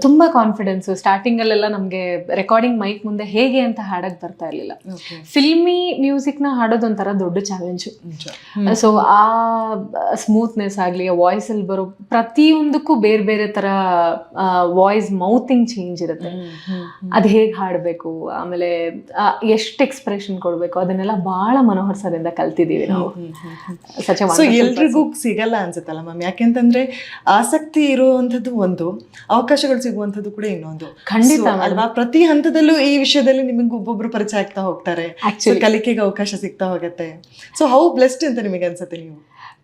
ತುಂಬಾ ಕಾನ್ಫಿಡೆನ್ಸ್. ಸ್ಟಾರ್ಟಿಂಗ್ ಅಲ್ಲೆಲ್ಲ ನಮ್ಗೆ ರೆಕಾರ್ಡಿಂಗ್ ಮೈಕ್ ಮುಂದೆ ಹೇಗೆ ಅಂತ ಹಾಡಕ್ ಬರ್ತಾ ಇರ್ಲಿಲ್ಲ. ಫಿಲ್ಮಿ ಮ್ಯೂಸಿಕ್ ನ ಹಾಡೋದು ಒಂಥರ ದೊಡ್ಡ ಚಾಲೆಂಜ್. ಸೊ ಆ ಸ್ಮೂತ್ನೆಸ್ ಆಗ್ಲಿ, ವಾಯ್ಸ್ ಅಲ್ಲಿ ಬರೋ ಪ್ರತಿಯೊಂದಕ್ಕೂ ಬೇರೆ ಬೇರೆ ತರ ವಾಯ್ಸ್ ಮೌತಿಂಗ್ ಚೇಂಜ್ ಇರುತ್ತೆ. ಅದ್ ಹೇಗ್ ಹಾಡ್ಬೇಕು, ಆಮೇಲೆ ಎಷ್ಟು ಎಕ್ಸ್ಪ್ರೆಷನ್ ಕೊಡ್ಬೇಕು, ಅದನ್ನೆಲ್ಲ ಬಹಳ ಮನೋಹರ್ ಸರ್ ಇಂದ ಕಲ್ತಿದೀವಿ ನಾವು. ಎಲ್ರಿಗೂ ಸಿಗಲ್ಲ ಅನ್ಸುತ್ತಲ್ಲ ಮ್ಯಾಮ್, ಯಾಕೆಂತಂದ್ರೆ ಆಸಕ್ತಿ ಇರುವಂತದ್ದು ಒಂದು, ಅವಕಾಶಗಳು ಸಿಗುವಂತದ್ದು ಕೂಡ ಇನ್ನೊಂದು. ಖಂಡಿತ ಅಲ್ವಾ? ಪ್ರತಿ ಹಂತದಲ್ಲೂ ಈ ವಿಷಯದಲ್ಲಿ ನಿಮಗೆ ಒಬ್ಬೊಬ್ರು ಪರಿಚಯ ಆಗ್ತಾ ಹೋಗ್ತಾರೆ, ಕಲಿಕೆಗೆ ಅವಕಾಶ ಸಿಗ್ತಾ ಹೋಗುತ್ತೆ. ಸೊ ಹೌ ಬ್ಲೆಸ್ಡ್ ಅಂತ ನಿಮಗೆ ಅನ್ಸುತ್ತೆ? ನೀವು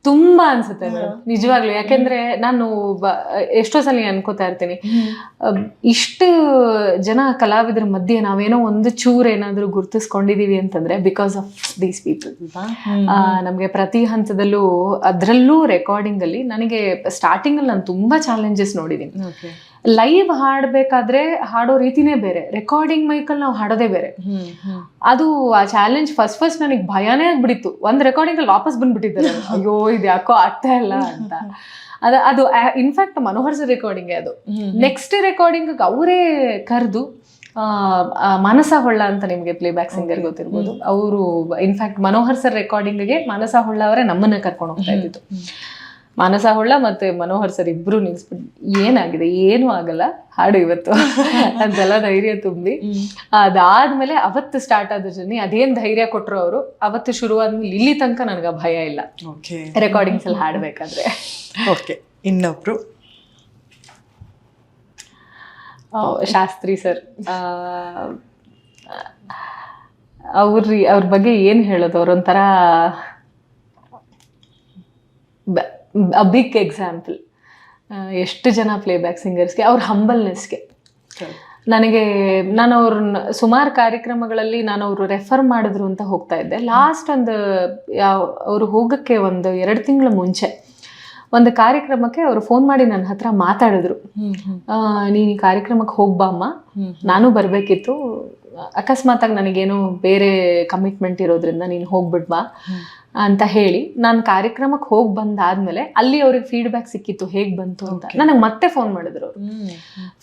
ತುಂಬಾ ಅನ್ಸುತ್ತೆ ಮೇಡಮ್, ನಿಜವಾಗ್ಲು. ಯಾಕೆಂದ್ರೆ ನಾನು ಎಷ್ಟೋ ಸಲ ಅನ್ಕೋತಾ ಇರ್ತೀನಿ, ಇಷ್ಟು ಜನ ಕಲಾವಿದರ ಮಧ್ಯೆ ನಾವೇನೋ ಒಂದು ಚೂರ್ ಏನಾದ್ರು ಗುರ್ತಿಸ್ಕೊಂಡಿದೀವಿ ಅಂತಂದ್ರೆ ಬಿಕಾಸ್ ಆಫ್ ದೀಸ್ ಪೀಪಲ್. ನಮ್ಗೆ ಪ್ರತಿ ಹಂತದಲ್ಲೂ, ಅದ್ರಲ್ಲೂ ರೆಕಾರ್ಡಿಂಗ್ ಅಲ್ಲಿ ನನಗೆ ಸ್ಟಾರ್ಟಿಂಗ್ ಅಲ್ಲಿ ನಾನು ತುಂಬಾ ಚಾಲೆಂಜಸ್ ನೋಡಿದೀನಿ. ಲೈವ್ ಹಾಡ್ಬೇಕಾದ್ರೆ ಹಾಡೋ ರೀತಿನೇ ಬೇರೆ, ರೆಕಾರ್ಡಿಂಗ್ ಮೈಕಲ್ಲಿ ನಾವು ಹಾಡೋದೇ ಬೇರೆ. ಅದು ಆ ಚಾಲೆಂಜ್ ಫಸ್ಟ್ ನನಗೆ ಭಯನೇ ಆಗ್ಬಿಟ್ಟಿತ್ತು. ಒಂದ್ ರೆಕಾರ್ಡಿಂಗ್ ಅಲ್ಲಿ ವಾಪಸ್ ಬಂದ್ಬಿಟ್ಟಿದ್ದಾರೆ, ಅಯ್ಯೋ ಇದು ಯಾಕೋ ಆಗ್ತಾ ಇಲ್ಲ ಅಂತ. ಅದು ಇನ್ಫ್ಯಾಕ್ಟ್ ಮನೋಹರ್ ಸರ್ ರೆಕಾರ್ಡಿಂಗ್ ಅದು. ನೆಕ್ಸ್ಟ್ ರೆಕಾರ್ಡಿಂಗ್ ಅವರೇ ಕರೆದು ಮಾನಸ ಹೊಳ್ಳ ಅಂತ ನಿಮ್ಗೆ ಪ್ಲೇ ಬ್ಯಾಕ್ ಸಿಂಗರ್ ಗೊತ್ತಿರ್ಬೋದು, ಅವರು ಇನ್ಫ್ಯಾಕ್ಟ್ ಮನೋಹರ್ ಸರ್ ರೆಕಾರ್ಡಿಂಗ್ಗೆ ಮಾನಸ ಹೊಳ್ಳ ಅವರೇ ನಮ್ಮನ್ನ ಕರ್ಕೊಂಡು ಹೋಗ್ತಾ ಇದ್ದಿದ್ದು. ಮಾನಸ ಹೊಳ್ಳ ಮತ್ತೆ ಮನೋಹರ್ ಸರ್ ಇಬ್ರು ನಿಲ್ಸ್ಬಿಟ್ಟು ಏನಾಗಿದೆ, ಏನೂ ಆಗಲ್ಲ, ಹಾಡು ಇವತ್ತು ಅಂತೆಲ್ಲ ಧೈರ್ಯ ತುಂಬಿ, ಅದಾದ್ಮೇಲೆ ಅವತ್ತು ಸ್ಟಾರ್ಟ್ ಆದ ಜರ್ನಿ. ಅದೇನ್ ಧೈರ್ಯ ಕೊಟ್ರು ಅವರು, ಅವತ್ತು ಶುರುವಾದ್ಮೇಲೆ ಇಲ್ಲಿ ತನಕ ನನಗೆ ಭಯ ಇಲ್ಲ ರೆಕಾರ್ಡಿಂಗ್ಸ್ ಅಲ್ಲಿ ಹಾಡ್ಬೇಕಾದ್ರೆ. ಓಕೆ, ಇನ್ನೊಬ್ರು ಶಾಸ್ತ್ರಿ ಸರ್. ಅವ್ರ ಬಗ್ಗೆ ಏನ್ ಹೇಳೋದು, ಅವ್ರೊಂಥರ ಬಿಗ್ ಎಕ್ಸಾಂಪಲ್. ಎಷ್ಟು ಜನ ಪ್ಲೇಬ್ಯಾಕ್ ಸಿಂಗರ್ಸ್ಗೆ ಅವ್ರ ಹಂಬಲ್ನೆಸ್ಗೆ ನನಗೆ ನಾನು ಅವ್ರನ್ನ ಸುಮಾರು ಕಾರ್ಯಕ್ರಮಗಳಲ್ಲಿ ನಾನು ಅವರು ರೆಫರ್ ಮಾಡಿದ್ರು ಅಂತ ಹೋಗ್ತಾ ಇದ್ದೆ. ಲಾಸ್ಟ್ ಒಂದು ಅವರು ಹೋಗೋಕ್ಕೆ ಒಂದು 2 ತಿಂಗಳ ಮುಂಚೆ ಒಂದು ಕಾರ್ಯಕ್ರಮಕ್ಕೆ ಅವರು ಫೋನ್ ಮಾಡಿ ನನ್ನ ಹತ್ರ ಮಾತಾಡಿದ್ರು. ನೀನು ಈ ಕಾರ್ಯಕ್ರಮಕ್ಕೆ ಹೋಗ್ಬಾ ಅಮ್ಮ, ನಾನು ಬರಬೇಕಿತ್ತು, ಅಕಸ್ಮಾತಾಗಿ ನನಗೇನು ಬೇರೆ ಕಮಿಟ್ಮೆಂಟ್ ಇರೋದ್ರಿಂದ ನೀನು ಹೋಗ್ಬಿಡ್ಬಾ ಅಂತ ಹೇಳಿ ನಾನು ಕಾರ್ಯಕ್ರಮಕ್ಕೆ ಹೋಗಿ ಬಂದಾದ್ಮೇಲೆ ಅಲ್ಲಿ ಅವ್ರಿಗೆ ಫೀಡ್ಬ್ಯಾಕ್ ಸಿಕ್ಕಿತ್ತು ಹೇಗೆ ಬಂತು ಅಂತ. ನನಗೆ ಮತ್ತೆ ಫೋನ್ ಮಾಡಿದ್ರು ಅವರು.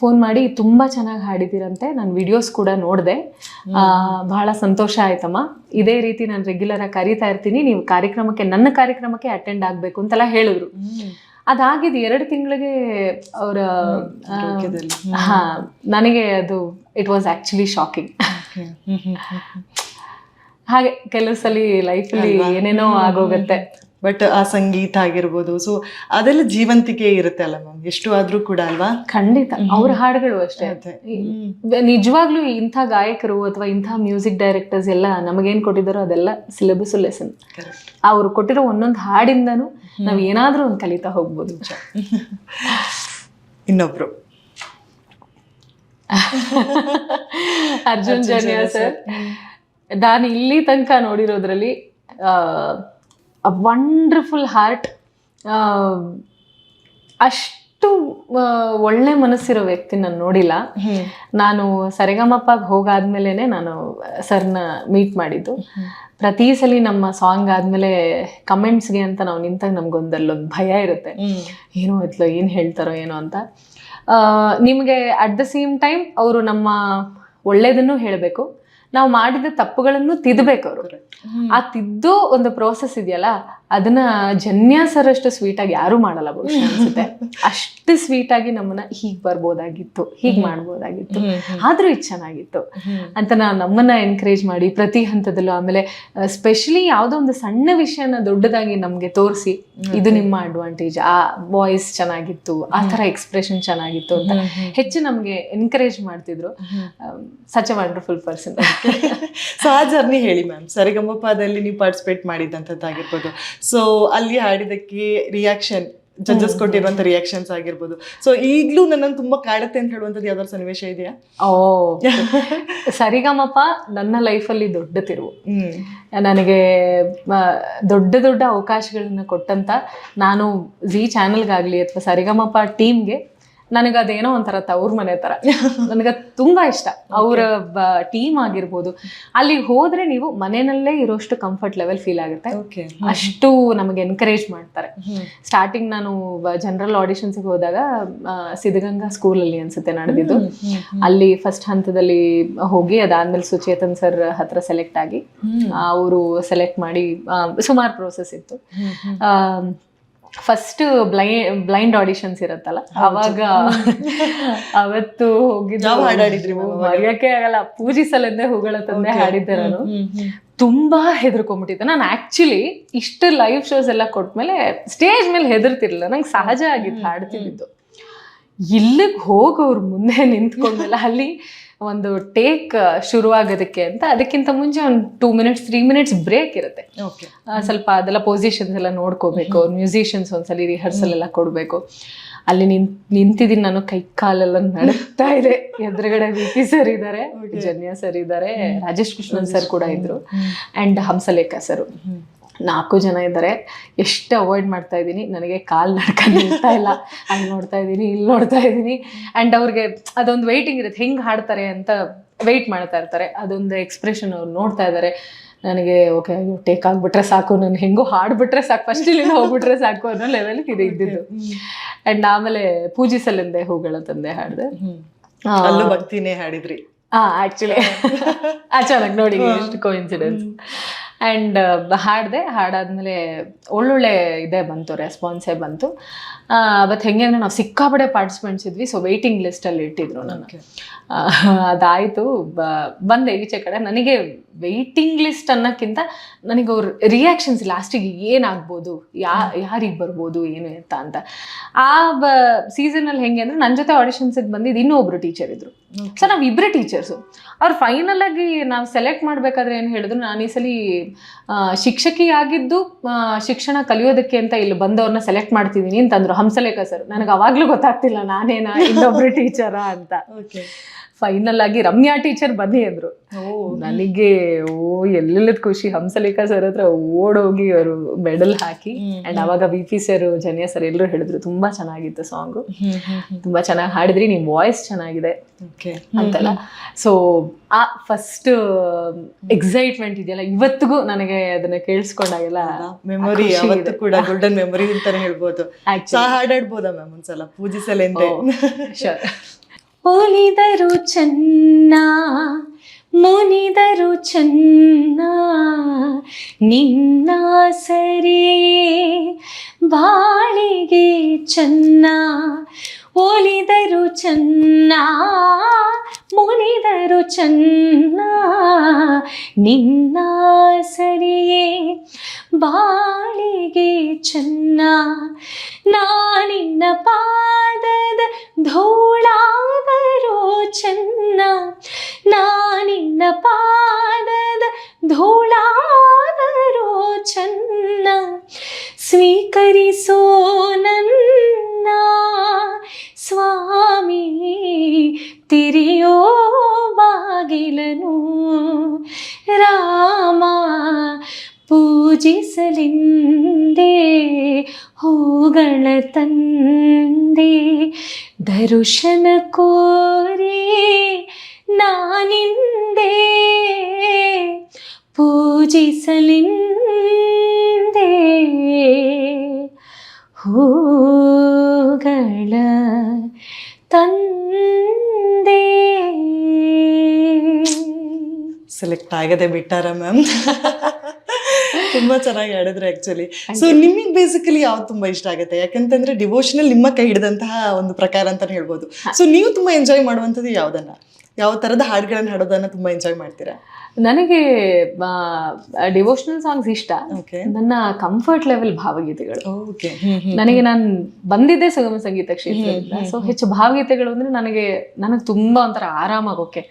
ಫೋನ್ ಮಾಡಿ ತುಂಬಾ ಚೆನ್ನಾಗಿ ಹಾಡಿದಿರಂತೆ, ನಾನು ವಿಡಿಯೋಸ್ ಕೂಡ ನೋಡಿದೆ, ಬಹಳ ಸಂತೋಷ ಆಯ್ತಮ್ಮ, ಇದೇ ರೀತಿ ನಾನು ರೆಗ್ಯುಲರ್ ಆಗಿ ಕರೀತಾ ಇರ್ತೀನಿ, ನೀವು ನನ್ನ ಕಾರ್ಯಕ್ರಮಕ್ಕೆ ಅಟೆಂಡ್ ಆಗ್ಬೇಕು ಅಂತೆಲ್ಲ ಹೇಳಿದ್ರು. ಅದಾಗಿದ್ದು 2 ತಿಂಗಳಿಗೆ ಅವರ ನನಗೆ ಅದು ಇಟ್ ವಾಸ್ ಆಕ್ಚುಲಿ ಶಾಕಿಂಗ್. ಹಾಗೆ ಕೆಲವು ಸಲ ಲೈಫಲ್ಲಿ ಏನೇನೋ ಆಗೋಗತ್ತೆ. ಬಟ್ ಆ ಸಂಗೀತ ಆಗಿರ್ಬೋದು, ಸೊ ಅದೆಲ್ಲ ಜೀವಂತಿಕೆ ಇರುತ್ತೆ ಅಲ್ಲ ಮ್ಯಾಮ್, ಎಷ್ಟು ಆದ್ರೂ ಕೂಡ ಅಲ್ವಾ? ಖಂಡಿತ. ಅವ್ರ ಹಾಡುಗಳು ಅಷ್ಟೇ. ನಿಜವಾಗ್ಲೂ ಇಂಥ ಗಾಯಕರು ಅಥವಾ ಇಂಥ ಮ್ಯೂಸಿಕ್ ಡೈರೆಕ್ಟರ್ಸ್ ಎಲ್ಲ ನಮಗೇನ್ ಕೊಟ್ಟಿದ್ದಾರೋ ಅದೆಲ್ಲ ಸಿಲೆಬಸ್ ಲೆಸನ್. ಅವ್ರು ಕೊಟ್ಟಿರೋ ಒಂದೊಂದು ಹಾಡಿಂದನೂ ನಾವ್ ಏನಾದ್ರೂ ಒಂದು ಕಲಿತಾ ಹೋಗ್ಬೋದು. ಇನ್ನೊಬ್ರು ಅರ್ಜುನ್ ಜನ್ಯ ಸರ್, ನಾನು ಇಲ್ಲಿ ತನಕ ನೋಡಿರೋದ್ರಲ್ಲಿ ವಂಡರ್ಫುಲ್ ಹಾರ್ಟ್, ಅಷ್ಟು ಒಳ್ಳೆ ಮನಸ್ಸಿರೋ ವ್ಯಕ್ತಿ ನಾನು ನೋಡಿಲ್ಲ. ನಾನು ಸರಿಗಮಪ ಹೋಗಾದ್ಮೇಲೆ ನಾನು ಸರ್ನ ಮೀಟ್ ಮಾಡಿದ್ದು. ಪ್ರತಿ ಸಲ ನಮ್ಮ ಸಾಂಗ್ ಆದ್ಮೇಲೆ ಕಮೆಂಟ್ಸ್ಗೆ ಅಂತ ನಾವು ನಿಂತಾಗ ನಮ್ಗೊಂದಲ್ಲೊಂದು ಭಯ ಇರುತ್ತೆ, ಏನೋ ಇತ್ಲೋ ಏನು ಹೇಳ್ತಾರೋ ಏನೋ ಅಂತ. ನಿಮಗೆ ಅಟ್ ದ ಸೇಮ್ ಟೈಮ್ ಅವರು ನಮ್ಮ ಒಳ್ಳೇದನ್ನು ಹೇಳಬೇಕು, ನಾವು ಮಾಡಿದ ತಪ್ಪುಗಳನ್ನು ತಿದ್ದಬೇಕು. ಅವರು ಆ ತಿದ್ದೋ ಒಂದು ಪ್ರೋಸೆಸ್ ಇದೆಯಲ್ಲ, ಅದನ್ನ ಜನ್ಯ ಸರ್ ಅಷ್ಟು ಸ್ವೀಟ್ ಆಗಿ ಯಾರು ಮಾಡಲ್ಲ ಬಹುಶಃ ಅನ್ಸುತ್ತೆ. ಅಷ್ಟು ಸ್ವೀಟ್ ಆಗಿ ನಮ್ಮನ್ನ ಹೀಗ್ ಬರ್ಬೋದಾಗಿತ್ತು, ಹೀಗ್ ಮಾಡ್ಬೋದಾಗಿತ್ತು, ಆದ್ರೂ ಇದು ಚೆನ್ನಾಗಿತ್ತು ಅಂತ ನಮ್ಮನ್ನ ಎನ್ಕರೇಜ್ ಮಾಡಿ ಪ್ರತಿ ಹಂತದಲ್ಲೂ, ಆಮೇಲೆ ಸ್ಪೆಷಲಿ ಯಾವುದೋ ಒಂದು ಸಣ್ಣ ವಿಷಯನ ದೊಡ್ಡದಾಗಿ ನಮ್ಗೆ ತೋರಿಸಿ, ಇದು ನಿಮ್ಮ ಅಡ್ವಾಂಟೇಜ್, ಆ ವಾಯ್ಸ್ ಚೆನ್ನಾಗಿತ್ತು, ಆ ತರ ಎಕ್ಸ್ಪ್ರೆಷನ್ ಚೆನ್ನಾಗಿತ್ತು ಅಂತ ಹೆಚ್ಚು ನಮ್ಗೆ ಎನ್ಕರೇಜ್ ಮಾಡ್ತಿದ್ರು. Such a wonderful person. So ಆ ಜರ್ನಿ ಹೇಳಿ ಮ್ಯಾಮ್, ಸರಿಗಮಪದಲ್ಲಿ ನೀವು ಪಾರ್ಟಿಸಿಪೇಟ್ ಮಾಡಿದಂಥದ್ದಾಗಿರ್ಬೋದು, ಸೊ ಅಲ್ಲಿ ಹಾಡಿದಕ್ಕೆ ರಿಯಾಕ್ಷನ್, ಜಡ್ಜಸ್ ಕೊಟ್ಟಿರುವಂತ ರಿಯಾಕ್ಷನ್ಸ್ ಆಗಿರ್ಬೋದು, ಸೊ ಈಗ್ಲೂ ನನ್ನನ್ನು ತುಂಬಾ ಕಾಡುತ್ತೆ ಅಂತ ಹೇಳುವಂಥದ್ದು ಯಾವ್ದಾದ್ರು ಸನ್ನಿವೇಶ ಇದೆಯಾ? ಸರಿಗಮಪ ನನ್ನ ಲೈಫಲ್ಲಿ ದೊಡ್ಡ ತಿರುವು. ನನಗೆ ದೊಡ್ಡ ದೊಡ್ಡ ಅವಕಾಶಗಳನ್ನ ಕೊಟ್ಟಂತ, ನಾನು ಜಿ ಚಾನೆಲ್ಗಾಗ್ಲಿ ಅಥವಾ ಸರಿಗಮಪ ಟೀಮ್ಗೆ ನನಗದೇನೋ ಒಂಥರ ತವ್ರ ಮನೆ ತರ. ನನಗೆ ತುಂಬಾ ಇಷ್ಟ ಅವರ ಟೀಮ್ ಆಗಿರ್ಬೋದು. ಅಲ್ಲಿಗೆ ಹೋದ್ರೆ ನೀವು ಮನೆಯಲ್ಲೇ ಇರೋಷ್ಟು ಕಂಫರ್ಟ್ ಲೆವೆಲ್ ಫೀಲ್ ಆಗುತ್ತೆ. ಅಷ್ಟು ನಮಗೆ ಎನ್ಕರೇಜ್ ಮಾಡ್ತಾರೆ. ಸ್ಟಾರ್ಟಿಂಗ್ ನಾನು ಜನರಲ್ ಆಡಿಷನ್ಸ್ಗೆ ಹೋದಾಗ ಸಿದ್ಧಗಂಗಾ ಸ್ಕೂಲಲ್ಲಿ ಅನ್ಸುತ್ತೆ ನಡೆದಿದ್ದು. ಅಲ್ಲಿ ಫಸ್ಟ್ ಹಂತದಲ್ಲಿ ಹೋಗಿ ಅದಾದ್ಮೇಲೆ ಸುಚೇತನ್ ಸರ್ ಹತ್ರ ಸೆಲೆಕ್ಟ್ ಆಗಿ ಅವರು ಸೆಲೆಕ್ಟ್ ಮಾಡಿ ಸುಮಾರು ಪ್ರೋಸೆಸ್ ಇತ್ತು. ಫಸ್ಟ್ ಬ್ಲೈಂಡ್ ಆಡಿಷನ್ಸ್ ಇರತ್ತಲ್ಲ, ಅವಾಗ ಅವತ್ತು ಹೋಗಿದ್ರಿ, ಮರೆಯಕ್ಕೆ ಆಗಲ್ಲ. ಪೂಜಿಸಲೆಂದೇ ಹೂಗಳ ತಂದೆ ಹಾಡಿದ್ದೆ ನಾನು. ತುಂಬಾ ಹೆದರ್ಕೊಂಡ್ಬಿಟ್ಟಿದ್ದೆ ನಾನು. ಆಕ್ಚುಲಿ ಇಷ್ಟು ಲೈವ್ ಶೋಸ್ ಎಲ್ಲ ಕೊಟ್ಮೇಲೆ ಸ್ಟೇಜ್ ಮೇಲೆ ಹೆದರ್ತಿರ್ಲಿಲ್ಲ, ನಂಗೆ ಸಹಜ ಆಗಿತ್ತು ಹಾಡ್ತಿದ್ದು. ಇಲ್ಲಿಗೆ ಹೋಗೋರು ಮುಂದೆ ನಿಂತ್ಕೊಂಡ್ಮೇಲೆ ಅಲ್ಲಿ ಒಂದು ಟೇಕ್ ಶುರುವಾಗೋದಕ್ಕೆ ಅಂತ ಅದಕ್ಕಿಂತ ಮುಂಚೆ ಒಂದು 2 minutes 3 minutes ಬ್ರೇಕ್ ಇರುತ್ತೆ. ಸ್ವಲ್ಪ ಅದೆಲ್ಲ ಪೊಸಿಷನ್ಸ್ ಎಲ್ಲ ನೋಡ್ಕೋಬೇಕು, ಮ್ಯೂಸಿಷಿಯನ್ಸ್ ಒಂದ್ಸಲಿ ರಿಹರ್ಸಲ್ ಎಲ್ಲ ಕೊಡ್ಬೇಕು. ಅಲ್ಲಿ ನಿಂತಿದ್ದೀನಿ ನಾನು, ಕೈ ಕಾಲೆಲ್ಲ ನಡುತ್ತಾ ಇದೆ. ಎದುರುಗಡೆ ವಿ.ಪಿ. ಸರ್ ಇದ್ದಾರೆ, ಜನ್ಯ ಸರ್ ಇದ್ದಾರೆ, ರಾಜೇಶ್ ಕೃಷ್ಣನ್ ಸರ್ ಕೂಡ ಇದ್ರು, ಅಂಡ್ ಹಂಸಲೇಖ ಸರ್. 4 ಜನ ಇದ್ದಾರೆ. ಎಷ್ಟು ಅವಾಯ್ಡ್ ಮಾಡ್ತಾ ಇದ್ದೀನಿ, ನನಗೆ ಕಾಲ್ ನಡ್ಕೊಂಡು ನಿಲ್ತಾ ಇಲ್ಲ. ಅಲ್ಲಿ ನೋಡ್ತಾ ಇದ್ದೀನಿ, ಇಲ್ಲಿ ನೋಡ್ತಾ ಇದ್ದೀನಿ. ಆ್ಯಂಡ್ ಅವ್ರಿಗೆ ಅದೊಂದು ವೆಯ್ಟಿಂಗ್ ಇರುತ್ತೆ, ಹೆಂಗೆ ಹಾಡ್ತಾರೆ ಅಂತ ವೆಯ್ಟ್ ಮಾಡ್ತಾ ಇರ್ತಾರೆ. ಅದೊಂದು ಎಕ್ಸ್ಪ್ರೆಷನ್ ಅವ್ರು ನೋಡ್ತಾ ಇದ್ದಾರೆ. ನನಗೆ ಓಕೆ ಟೇಕ್ ಆಗಿಬಿಟ್ರೆ ಸಾಕು, ನಾನು ಹೆಂಗೋ ಹಾಡ್ಬಿಟ್ರೆ ಸಾಕು, ಫಸ್ಟ್ ಇಲ್ಲಿ ಹೋಗ್ಬಿಟ್ರೆ ಸಾಕು ಅನ್ನೋ ಲೆವೆಲ್ಗೆ ಇದು ಇದ್ದಿದ್ದು. ಆ್ಯಂಡ್ ಆಮೇಲೆ ಪೂಜಿಸಲೆಂದೇ ಹೂಗಳ ತಂದೆ ಹಾಡಿದೆ. ಭಕ್ತಿನೇ ಹಾಡಿದ್ರಿ? ಆಕ್ಚುಲಿ ಚೆನ್ನಾಗಿ ನೋಡಿ, ಎಷ್ಟು ಕೋಇನ್ಸಿಡೆನ್ಸ್. ಆ್ಯಂಡ್ ಹಾಡಾದ್ಮೇಲೆ ಒಳ್ಳೊಳ್ಳೆ ಇದೇ ಬಂತು, ರೆಸ್ಪಾನ್ಸೇ ಬಂತು. ಅವತ್ತು ಹೆಂಗೆ ಅಂದರೆ ನಾವು ಸಿಕ್ಕಾಪಡೆ ಪಾರ್ಟಿಸಿಪೆಂಟ್ಸ್ ಇದ್ವಿ. ಸೊ ವೆಯ್ಟಿಂಗ್ ಲಿಸ್ಟಲ್ಲಿ ಇಟ್ಟಿದ್ರು ನನ್ನ. ಅದಾಯಿತು, ಬಂದೆ ಈಚೆ ಕಡೆ. ನನಗೆ ವೆಯ್ಟಿಂಗ್ ಲಿಸ್ಟ್ ಅನ್ನೋಕ್ಕಿಂತ ನನಗೆ ಅವ್ರ ರಿಯಾಕ್ಷನ್ಸ್ ಲಾಸ್ಟಿಗೆ ಏನಾಗ್ಬೋದು, ಯಾರಿಗೆ ಬರ್ಬೋದು ಏನು ಅಂತ. ಆ ಸೀಸನಲ್ಲಿ ಹೆಂಗೆ ಅಂದರೆ ನನ್ನ ಜೊತೆ ಆಡಿಷನ್ಸಿಗೆ ಬಂದಿದ್ದು ಇನ್ನೂ ಒಬ್ರು ಟೀಚರ್ ಇದ್ರು. ಸೊ ನಾವು ಇಬ್ಬರೇ ಟೀಚರ್ಸು. ಅವ್ರು ಫೈನಲ್ ಆಗಿ ನಾವು ಸೆಲೆಕ್ಟ್ ಮಾಡಬೇಕಾದ್ರೆ ಏನು ಹೇಳಿದ್ರು, ನಾನು ಈ ಸಲ ಶಿಕ್ಷಕಿ ಆಗಿದ್ದು ಶಿಕ್ಷಣ ಕಲಿಯೋದಕ್ಕೆ ಅಂತ ಇಲ್ಲಿ ಬಂದವ್ರನ್ನ ಸೆಲೆಕ್ಟ್ ಮಾಡ್ತಿದ್ದೀನಿ ಅಂತಂದ್ರು ಹಂಸಲೇಖ ಸರ್. ನನಗೆ ಅವಾಗ್ಲೂ ಗೊತ್ತಾಗ್ತಿಲ್ಲ ನಾನೇನಾ ಇನ್ನೊಬ್ರು ಟೀಚರಾ ಅಂತ. ಫೈನಲ್ ಆಗಿ ರಮ್ಯಾ ಟೀಚರ್ ಬನ್ನಿ ಅಂದ್ರು. ನನಗೆ ಎಲ್ಲೆಲ್ಲದ ಖುಷಿ. ಹಂಸಲೇಖ ಸರ್ ಹತ್ರ ಓಡೋಗಿ ಅವರು ಮೆಡಲ್ ಹಾಕಿ ಅಂಡ್ ಅವಾಗ VP ಸರ್, ಜನಿಯಾ ಸರ್ ಎಲ್ಲರೂ ಹೇಳಿದ್ರು ತುಂಬಾ ಚೆನ್ನಾಗಿತ್ತು ಸಾಂಗು, ತುಂಬಾ ಚೆನ್ನಾಗಿ ಹಾಡಿದ್ರಿ, ನಿಮ್ ವಾಯ್ಸ್ ಚೆನ್ನಾಗಿದೆ ಅಂತೆಲ್ಲ. ಸೊ ಆ ಫಸ್ಟ್ ಎಕ್ಸೈಟ್ಮೆಂಟ್ ಇದೆಯಲ್ಲ ಇವತ್ತಿಗೂ ನನಗೆ ಅದನ್ನ ಕೇಳಿಸ್ಕೊಂಡಾಗೆಲ್ಲ ಮೆಮೊರಿ ಯಾವತ್ತೂ ಕೂಡ ಗೋಲ್ಡನ್ ಮೆಮೊರಿ ಅಂತಾನೆ ಹೇಳ್ಬೋದು. ಹಾಡಾಡ್ಬೋದಾ ಮ್ಯಾಮ್ ಒಂದ್ಸಲ ಪೂಜಿಸಲೆಂದೇ? ಒಲಿದರು ಚೆನ್ನ ಮುನಿದರು ಚೆನ್ನ ನಿನ್ನ ಸರಿ ಬಾಳಿಗೆ ಚೆನ್ನ. ಒಲಿದರು ಚೆನ್ನ ಮುನಿದರು ಚೆನ್ನ ನಿನ್ನ ಸರಿಯೇ ಬಾಳಿಗೆ ಚೆನ್ನ. ನಾನಿನ್ನ ಪಾದದ ಧೂಳಾದರೂ ಚೆನ್ನ, ನಾನಿನ್ನ ಪಾದದ ಧೂಳಾದರೂ ಚೆನ್ನ. ಸ್ವೀಕರಿಸೋ ನನ್ನ ಸ್ವಾಮಿ ತಿರಿಯೋ ಬಾಗಿಲನು ರಾಮ ಪೂಜಿಸಲೆಂದೇ ಹೂಗಳ ತಂದೆ. ದರ್ಶನ ಕೋರಿ ನಾನಿಂದೆ ಪೂಜಿಸಲೆಂದೇ ಹೂಗಳ ತಂದೆ. ಸೆಲೆಕ್ಟ್ ಆಗದೆ ಬಿಟ್ಟಾರ ಮ್ಯಾಮ್. ತುಂಬಾ ಚೆನ್ನಾಗಿ ಆಡಿದ್ರೆ ಆಕ್ಚುಲಿ. ಸೊ ನಿಮಗೆ ಬೇಸಿಕಲಿ ಯಾವ್ದು ತುಂಬಾ ಇಷ್ಟ ಆಗುತ್ತೆ? ಯಾಕಂತಂದ್ರೆ ಡಿವೋಷನಲ್ ನಿಮ್ಮ ಕೈ ಹಿಡಿದಂತಹ ಒಂದು ಪ್ರಕಾರ ಅಂತಾನೆ ಹೇಳ್ಬೋದು. ಸೊ ನೀವು ತುಂಬಾ ಎಂಜಾಯ್ ಮಾಡುವಂಥದ್ದು ಯಾವ್ದನ್ನ, ಯಾವ ತರದ ಹಾಡುಗಳನ್ನ ಹಾಡೋದನ್ನ ತುಂಬಾ ಎಂಜಾಯ್ ಮಾಡ್ತೀರಾ? ನನಗೆ ಡಿವೋಷನಲ್ ಸಾಂಗ್ಸ್ ಇಷ್ಟ. ನನ್ನ ಕಂಫರ್ಟ್ ಲೆವೆಲ್ ಭಾವಗೀತೆಗಳು. ನನಗೆ ನಾನು ಬಂದಿದ್ದೆ ಸುಗಮ ಸಂಗೀತ ಕ್ಷೇತ್ರದಿಂದ, ಸೊ ಹೆಚ್ಚು ಭಾವಗೀತೆಗಳು ಅಂದ್ರೆ ನನಗೆ ತುಂಬಾ ಒಂಥರ ಆರಾಮಾಗೋಕೆ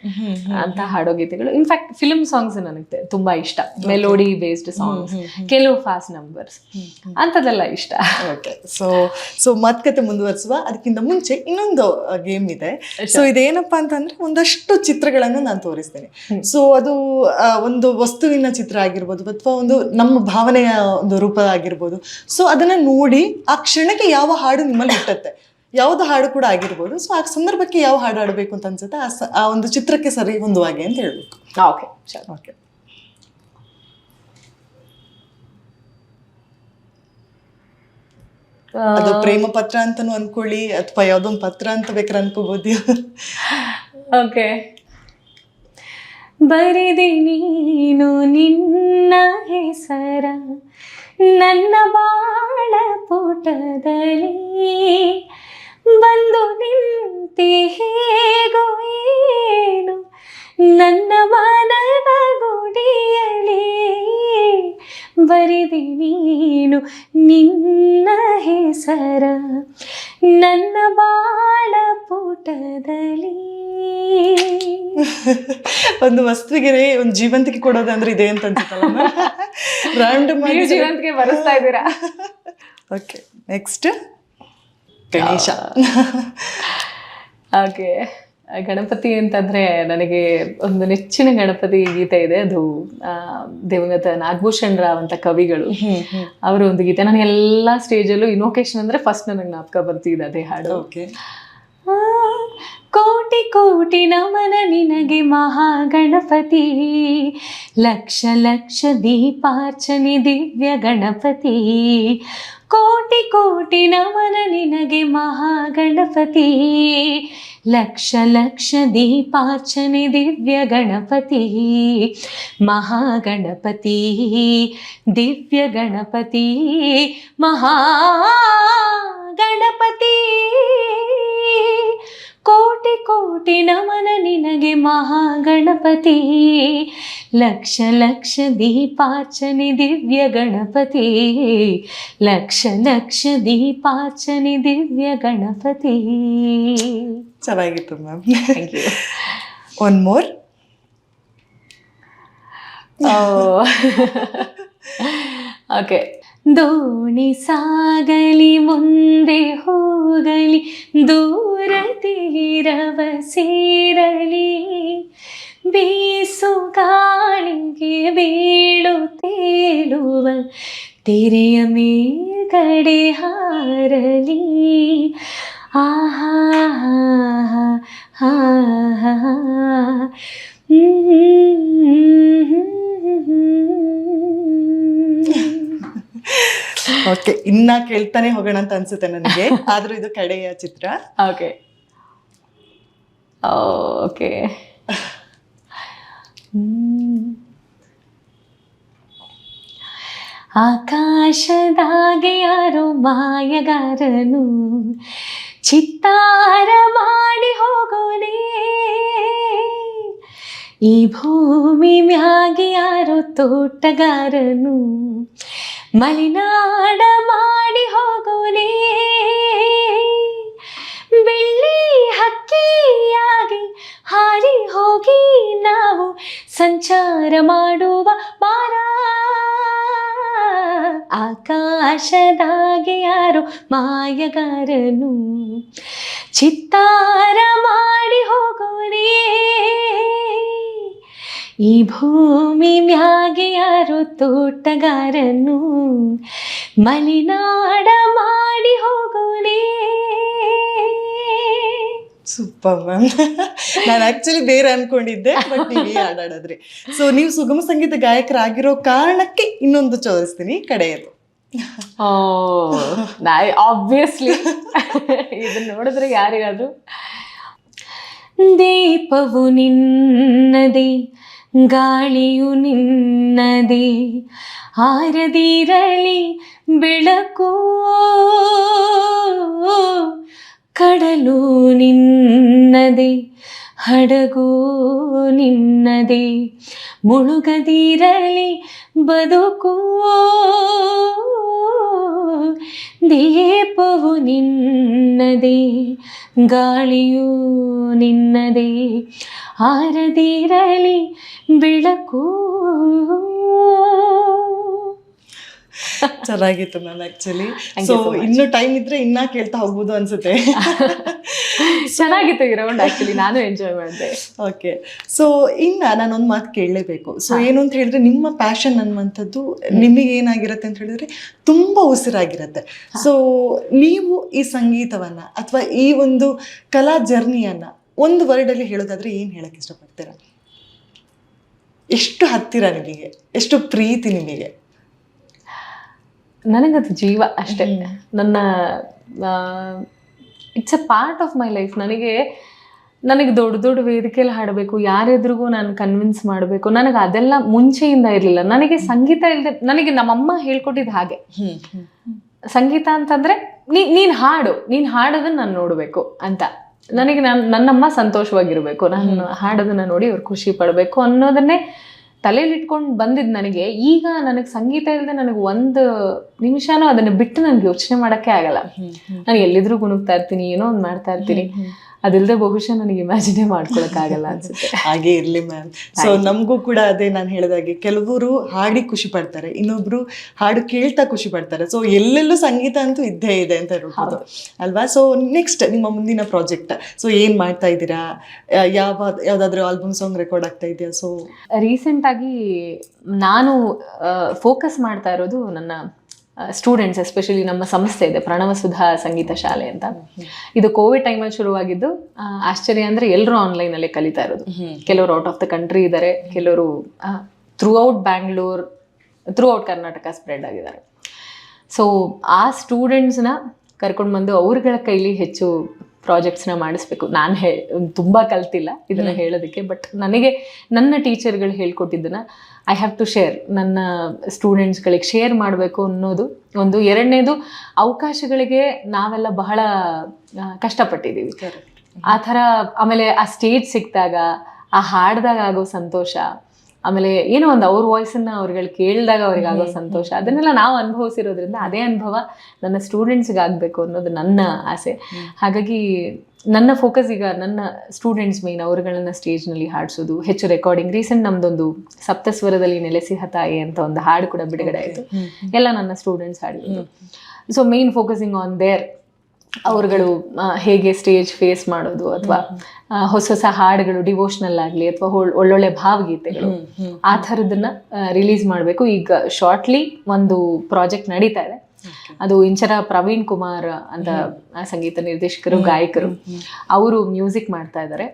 ಅಂತ ಹಾಡೋ ಗೀತೆಗಳು. ಇನ್ಫ್ಯಾಕ್ಟ್ ಫಿಲ್ಮ್ ಸಾಂಗ್ಸ್ ನನಗೆ ತುಂಬಾ ಇಷ್ಟ. ಮೆಲೋಡಿ ಬೇಸ್ಡ್ ಸಾಂಗ್ಸ್, ಕೆಲವು ಫಾಸ್ಟ್ ನಂಬರ್ಸ್ ಅಂತದೆಲ್ಲ ಇಷ್ಟ. ಸೊ ಮಾತುಕತೆ ಮುಂದುವರಿಸುವ ಅದಕ್ಕಿಂತ ಮುಂಚೆ ಇನ್ನೊಂದು ಗೇಮ್ ಇದೆ. ಸೊ ಇದೇನಪ್ಪಾ ಅಂತಂದ್ರೆ ಒಂದಷ್ಟು ಚಿತ್ರಗಳನ್ನು ನಾನು ತೋರಿಸ್ತೇನೆ. ಸೊ ಅದು ಒಂದು ವಸ್ತುವಿನ ಚಿತ್ರ ಆಗಿರ್ಬೋದು ಅಥವಾ ಒಂದು ನಮ್ಮ ಭಾವನೆಯ ಒಂದು ರೂಪ ಆಗಿರ್ಬೋದು. ಸೊ ಅದನ್ನ ನೋಡಿ ಆ ಕ್ಷಣಕ್ಕೆ ಯಾವ ಹಾಡು ನಿಮ್ಮಲ್ಲಿ ಹುಟ್ಟುತ್ತೆ, ಯಾವ್ದು ಹಾಡು ಕೂಡ ಆಗಿರ್ಬೋದು. ಸೊ ಆ ಸಂದರ್ಭಕ್ಕೆ ಯಾವ ಹಾಡು ಆಡಬೇಕು ಅಂತ ಅನ್ಸುತ್ತೆ, ಆ ಒಂದು ಚಿತ್ರಕ್ಕೆ ಸರಿ ಹೊಂದುವಾಗೆ ಅಂತ ಹೇಳ್ಬೇಕು. ಓಕೆ. ಅದು ಪ್ರೇಮ ಪತ್ರ ಅಂತಾನು ಅನ್ಕೊಳ್ಳಿ ಅಥವಾ ಯಾವ್ದೊಂದು ಪತ್ರ ಅಂತ ಬೇಕಾದ್ರೆ ಅನ್ಕೋಬಹುದು. ಓಕೆ. ಬರೆದೆ ನೀನು ನಿನ್ನ ಹೆಸರ ನನ್ನ ಬಾಳ ಪುಟದಲ್ಲಿ, ಬಂದು ನಿಂತೆ ಹೇಗೋ ಏನು ನನ್ನ ಮನದ ಗುಡಿಯಲಿ. ಬರೆದೆ ನೀನು ನಿನ್ನ ಹೆಸರ ನನ್ನ ಬಾಳ ಪುಟದಲ್ಲಿ. ಒಂದು ವಸ್ತುವಿಗೆ ಒಂದು ಜೀವಂತಿಕೆ ಕೊಡೋದಂದ್ರೆ ಇದೆ ಅಂತ ಅನ್ಸುತ್ತಲ್ಲ. ರಾಂಡಮ್ ಆಗಿ ಜೀವಂತಿಕೆ ಬರೆಸ್ತಾ ಇದ್ದೀರಾ. Okay, next Ganesha. Okay, Ganapati ಅಂತಂದ್ರೆ ನನಗೆ ಒಂದು ನೆಚ್ಚಿನ ಗಣಪತಿ ಗೀತೆ ಇದೆ. ಅದು ದಿವಂಗತ ನಾಗಭೂಷಣ್ ರಾವ್ ಅಂತ ಕವಿಗಳು ಅವರು ಒಂದು ಗೀತೆ. ನಾನು ಎಲ್ಲಾ ಸ್ಟೇಜಲ್ಲೂ ಇನ್ವೊಕೇಶನ್ ಅಂದ್ರೆ ಫಸ್ಟ್ ನನಗೆ ಜ್ಞಾಪಕ ಬರ್ತಿದೆ ಅದೇ ಹಾಡು. ಕೋಟಿ ಕೋಟಿ ನಮನ ನಿನಗೆ ಮಹಾಗಣಪತಿ, ಲಕ್ಷ ಲಕ್ಷ ದೀಪಾರ್ಚನೆ ದಿವ್ಯ ಗಣಪತಿ. ಕೋಟಿ ಕೋಟಿ ನಮನ ನಿನಗೆ ಮಹಾಗಣಪತಿ, ಲಕ್ಷ ಲಕ್ಷ ದೀಪಾರ್ಚನೆ ದಿವ್ಯ ಗಣಪತಿ. ಮಹಾಗಣಪತಿ ದಿವ್ಯ ಗಣಪತಿ ಮಹಾಗಣಪತಿ. ಕೋಟಿ ಕೋಟಿ ನಮನ ನಿನಗೆ ಮಹಾಗಣಪತಿ, ಲಕ್ಷ ಲಕ್ಷ ದೀಪಾರ್ಚನೆ ದಿವ್ಯ ಗಣಪತಿ. ಲಕ್ಷ ಲಕ್ಷ ದೀಪಾರ್ಚನೆ ದಿವ್ಯ ಗಣಪತಿ. ಚೆನ್ನಾಗಿತ್ತು ma'am. Thank you. One more. Okay, ದೋಣಿ ಸಾಗಲಿ ಮುಂದೆ ಹೋಗಲಿ ದೂರ ತೀರವ ಸೇರಲಿ ಬೀಸು ಗಾಳಿಗೆ ಬೀಳು ತೇಲುವ ತೆರೆಯ ಮೇಲ್ಗಡೆ ಹಾರಲಿ ಆಹಾ ಹಾ ಹಾ ಓಕೆ, ಇನ್ನ ಕೇಳ್ತಾನೆ ಹೋಗೋಣ ಅಂತ ಅನ್ಸುತ್ತೆ ನನಗೆ. ಆದ್ರೂ ಇದು ಕಡೆಯ ಚಿತ್ರ. ಓಕೆ ಓಕೆ ಆಕಾಶದಾಗೆ ಯಾರೋ ಮಾಯಗಾರನು ಚಿತ್ತಾರ ಮಾಡಿ ಹೋಗೋನೇ ಈ ಭೂಮಿ ಮ್ಯಾಗೆ ಯಾರೋ ತೋಟಗಾರನು ಮಲೆನಾಡ ಮಾಡಿ ಹೋಗೋನೇ ಬೆಳ್ಳಿ ಹಕ್ಕಿಯಾಗಿ ಹಾರಿ ಹೋಗಿ ನಾವು ಸಂಚಾರ ಮಾಡುವ ಬಾರ ಆಕಾಶದಾಗೆ ಯಾರೋ ಮಾಯಗಾರನು ಚಿತ್ತಾರ ಮಾಡಿ ಹೋಗೋನೇ ಈ ಭೂಮಿ ಮ್ಯಾಗೆ ಯಾರೋ ತೋಟಗಾರನು ಮಲೆನಾಡ ಮಾಡಿ ಹೋಗೋನೇ. Super ma'am. ನಾನು ಆಕ್ಚುಲಿ ಬೇರೆ ಅನ್ಕೊಂಡಿದ್ದೆ, ಬಟ್ ನೀವೇ ಹಾಡಾಡಿದ್ರಿ. ಸೊ ನೀವು ಸುಗಮ ಸಂಗೀತ ಗಾಯಕರಾಗಿರೋ ಕಾರಣಕ್ಕೆ ಇನ್ನೊಂದು ಚೋದಿಸ್ತೀನಿ, ಕಡೆಯದು. ಆಬ್ವಿಯಸ್ಲಿ ಇದನ್ನ ನೋಡಿದ್ರೆ ಯಾರಿಗಾದ್ರು ದೀಪವು ನಿನ್ನದೇ ಗಾಳಿಯು ನಿನ್ನದೇ ಆರದಿರಲಿ ಬೆಳಕು ಕಡಲು ನಿನ್ನದೇ ಹಡಗು ನಿನ್ನದೇ ಮುಳುಗದಿರಲಿ ಬದುಕು ದೀಪವು ನಿನ್ನದೇ ಗಾಳಿಯು ನಿನ್ನದೇ ಆರದಿರಲಿ ಬೆಳಕು. ಚೆನ್ನಾಗಿತ್ತು ಮ್ಯಾಮ್. ಆಕ್ಚುಲಿ ಸೊ ಇನ್ನು ಟೈಮ್ ಇದ್ರೆ ಇನ್ನ ಕೇಳ್ತಾ ಹೋಗ್ಬೋದು ಅನ್ಸುತ್ತೆ. ಚೆನ್ನಾಗಿತ್ತು ಈ ರೌಂಡ್. ಆಕ್ಚುಲಿ ನಾನು ಎಂಜಾಯ್ ಮಾಡಿದೆ. ಓಕೆ, ಸೊ ಇನ್ನ ನಾನೊಂದು ಮಾತು ಕೇಳಲೇಬೇಕು. ಸೊ ಏನು ಅಂತ ಹೇಳಿದ್ರೆ, ನಿಮ್ಮ ಪ್ಯಾಷನ್ ಅನ್ನುವಂಥದ್ದು ನಿಮಗೆ ಏನಾಗಿರುತ್ತೆ ಅಂತ ಹೇಳಿದ್ರೆ ತುಂಬಾ ಉಸಿರಾಗಿರುತ್ತೆ. ಸೊ ನೀವು ಈ ಸಂಗೀತವನ್ನ ಅಥವಾ ಈ ಒಂದು ಕಲಾ ಜರ್ನಿಯನ್ನ ಒಂದು ವರ್ಡಲ್ಲಿ ಹೇಳೋದಾದ್ರೆ ಏನು ಹೇಳಕ್ ಇಷ್ಟಪಡ್ತೀರಾ? ಎಷ್ಟು ಹತ್ತಿರ ನಿಮಗೆ, ಎಷ್ಟು ಪ್ರೀತಿ ನಿಮಗೆ? ನನಗದು ಜೀವ ಅಷ್ಟೇ. ನನ್ನ it's A part of my life. ನನಗೆ ದೊಡ್ಡ ದೊಡ್ಡ ವೇದಿಕೆಯಲ್ಲಿ ಹಾಡಬೇಕು, ಯಾರೆದ್ರಿಗೂ ನಾನು ಕನ್ವಿನ್ಸ್ ಮಾಡಬೇಕು, ನನಗೆ ಅದೆಲ್ಲ ಮುಂಚೆಯಿಂದ ಇರಲಿಲ್ಲ. ನನಗೆ ಸಂಗೀತ ಇಲ್ಲದೆ, ನನಗೆ ನಮ್ಮಮ್ಮ ಹೇಳ್ಕೊಟ್ಟಿದ್ದು ಹಾಗೆ, ಸಂಗೀತ ಅಂತಂದ್ರೆ ನೀನು ಹಾಡೋದನ್ನ ನಾನು ನೋಡಬೇಕು ಅಂತ. ನನಗೆ ನನ್ನಮ್ಮ ಸಂತೋಷವಾಗಿರ್ಬೇಕು, ನಾನು ಹಾಡೋದನ್ನ ನೋಡಿ ಅವ್ರು ಖುಷಿ ಪಡಬೇಕು ಅನ್ನೋದನ್ನೇ ತಲೆಯಲ್ಲಿ ಇಟ್ಕೊಂಡು ಬಂದಿದ್ದು ನನಗೆ. ಈಗ ನನಗೆ ಸಂಗೀತ ಇಲ್ಲದೆ ನನಗೆ ಒಂದು ನಿಮಿಷನೂ ಅದನ್ನ ಬಿಟ್ಟು ನನಗೆ ಯೋಚನೆ ಮಾಡೋಕ್ಕೆ ಆಗಲ್ಲ. ನಾನು ಎಲ್ಲಿದ್ರೂ ಗುಣಗ್ತಾ ಇರ್ತೀನಿ, ಏನೋ ಒಂದು ಮಾಡ್ತಾ ಇರ್ತೀನಿ. ಅದಿಲ್ಲದೆ ಬಹುಶಃ ನನಗೆ ಇಮ್ಯಾಜಿನೇ ಮಾಡ್ಕೊಳಕ್ಕಾಗಲ್ಲ ಅನ್ಸುತ್ತೆ. ಹಾಗೆ ಇರ್ಲಿ ಮ್ಯಾಮ್. ಸೊ ನಮಗೂ ಕೂಡ ಅದೇ ನಾನು ಹೇಳಿದಾಗೆ, ಕೆಲವರು ಹಾಡಿ ಖುಷಿ ಪಡ್ತಾರೆ, ಇನ್ನೊಬ್ರು ಹಾಡು ಕೇಳ್ತಾ ಖುಷಿ ಪಡ್ತಾರೆ. ಸೊ ಎಲ್ಲೆಲ್ಲೂ ಸಂಗೀತ ಅಂತೂ ಇದ್ದೇ ಇದೆ ಅಂತ ಹೇಳ್ಬೋದು ಅಲ್ವಾ? ಸೊ ನೆಕ್ಸ್ಟ್ ನಿಮ್ಮ ಮುಂದಿನ ಪ್ರಾಜೆಕ್ಟ್, ಸೊ ಏನ್ ಮಾಡ್ತಾ ಇದ್ದೀರಾ? ಯಾವ್ದಾದ್ರು ಆಲ್ಬಮ್ ಸಾಂಗ್ ರೆಕಾರ್ಡ್ ಆಗ್ತಾ ಇದೆಯಾ? ಸೊ ರೀಸೆಂಟ್ ಆಗಿ ನಾನು ಫೋಕಸ್ ಮಾಡ್ತಾ ಇರೋದು ನನ್ನ ಸ್ಟೂಡೆಂಟ್ಸ್, ಎಸ್ಪೆಷಲಿ ನಮ್ಮ ಸಂಸ್ಥೆ ಇದೆ ಪ್ರಣವಸುಧಾ ಸಂಗೀತ ಶಾಲೆ ಅಂತ. ಇದು ಕೋವಿಡ್ ಟೈಮಲ್ಲಿ ಶುರುವಾಗಿದ್ದು. ಆಶ್ಚರ್ಯ ಅಂದರೆ ಎಲ್ಲರೂ ಆನ್ಲೈನಲ್ಲೇ ಕಲಿತಾ ಇರೋದು. ಕೆಲವರು ಔಟ್ ಆಫ್ ದ ಕಂಟ್ರಿ ಇದ್ದಾರೆ, ಕೆಲವರು through out Bangalore, through out Karnataka spread ಆಗಿದ್ದಾರೆ. ಸೊ ಆ ಸ್ಟೂಡೆಂಟ್ಸ್ನ ಕರ್ಕೊಂಡು ಬಂದು ಅವ್ರಗಳ ಕೈಲಿ ಹೆಚ್ಚು ಪ್ರಾಜೆಕ್ಟ್ಸ್ನ ಮಾಡಿಸ್ಬೇಕು. ನಾನು ತುಂಬ ಕಲ್ತಿಲ್ಲ ಇದನ್ನು ಹೇಳೋದಕ್ಕೆ, ಬಟ್ ನನಗೆ ನನ್ನ ಟೀಚರ್ಗಳು ಹೇಳ್ಕೊಟ್ಟಿದ್ದನ್ನು ಐ ಹ್ಯಾವ್ ಟು ಶೇರ್, ನನ್ನ ಸ್ಟೂಡೆಂಟ್ಸ್ಗಳಿಗೆ ಶೇರ್ ಮಾಡಬೇಕು ಅನ್ನೋದು ಒಂದು. ಎರಡನೇದು, ಅವಕಾಶಗಳಿಗೆ ನಾವೆಲ್ಲ ಬಹಳ ಕಷ್ಟಪಟ್ಟಿದ್ದೀವಿ ಆ ಥರ. ಆಮೇಲೆ ಆ ಸ್ಟೇಜ್ ಸಿಕ್ಕಿದಾಗ, ಆ ಹಾಡ್ದಾಗ ಆಗೋ ಸಂತೋಷ, ಆಮೇಲೆ ಏನೋ ಒಂದು ಅವ್ರ ವಾಯ್ಸನ್ನ ಅವ್ರುಗಳು ಕೇಳಿದಾಗ ಅವ್ರಿಗೆ ಆಗೋ ಸಂತೋಷ, ಅದನ್ನೆಲ್ಲ ನಾವು ಅನುಭವಿಸಿರೋದ್ರಿಂದ ಅದೇ ಅನುಭವ ನನ್ನ ಸ್ಟೂಡೆಂಟ್ಸ್ಗೆ ಆಗಬೇಕು ಅನ್ನೋದು ನನ್ನ ಆಸೆ. ಹಾಗಾಗಿ ನನ್ನ ಫೋಕಸ್ ಈಗ ನನ್ನ ಸ್ಟೂಡೆಂಟ್ಸ್ ಮೇನ್ ಅವ್ರುಗಳನ್ನ ಸ್ಟೇಜ್ನಲ್ಲಿ ಹಾಡಿಸೋದು, ಹೆಚ್ಚು ರೆಕಾರ್ಡಿಂಗ್. ರೀಸೆಂಟ್ ನಮ್ದೊಂದು ಸಪ್ತಸ್ವರದಲ್ಲಿ ನೆಲೆಸಿಹ ತಾಯಿ ಅಂತ ಒಂದು ಹಾಡು ಕೂಡ ಬಿಡುಗಡೆ ಆಯಿತು, ಎಲ್ಲ ನನ್ನ ಸ್ಟೂಡೆಂಟ್ಸ್ ಹಾಡಿರೋದು. So main focusing on there, ಅವ್ರುಗಳು ಹೇಗೆ ಸ್ಟೇಜ್ ಫೇಸ್ ಮಾಡೋದು, ಅಥವಾ ಹೊಸ ಹೊಸ ಹಾಡುಗಳು ಡಿವೋಷನಲ್ ಆಗಲಿ ಅಥವಾ ಒಳ್ಳೊಳ್ಳೆ ಭಾವಗೀತೆಗಳು ಆ ಥರದನ್ನ ರಿಲೀಸ್ ಮಾಡಬೇಕು. ಈಗ ಶಾರ್ಟ್ಲಿ ಒಂದು ಪ್ರಾಜೆಕ್ಟ್ ನಡೀತಾ ಇದೆ. ಅದು ಇಂಚರ ಪ್ರವೀಣ್ ಕುಮಾರ್ ಅಂತ ಸಂಗೀತ ನಿರ್ದೇಶಕರು, ಗಾಯಕರು, ಅವರು ಮ್ಯೂಸಿಕ್ ಮಾಡ್ತಾ ಇದ್ದಾರೆ.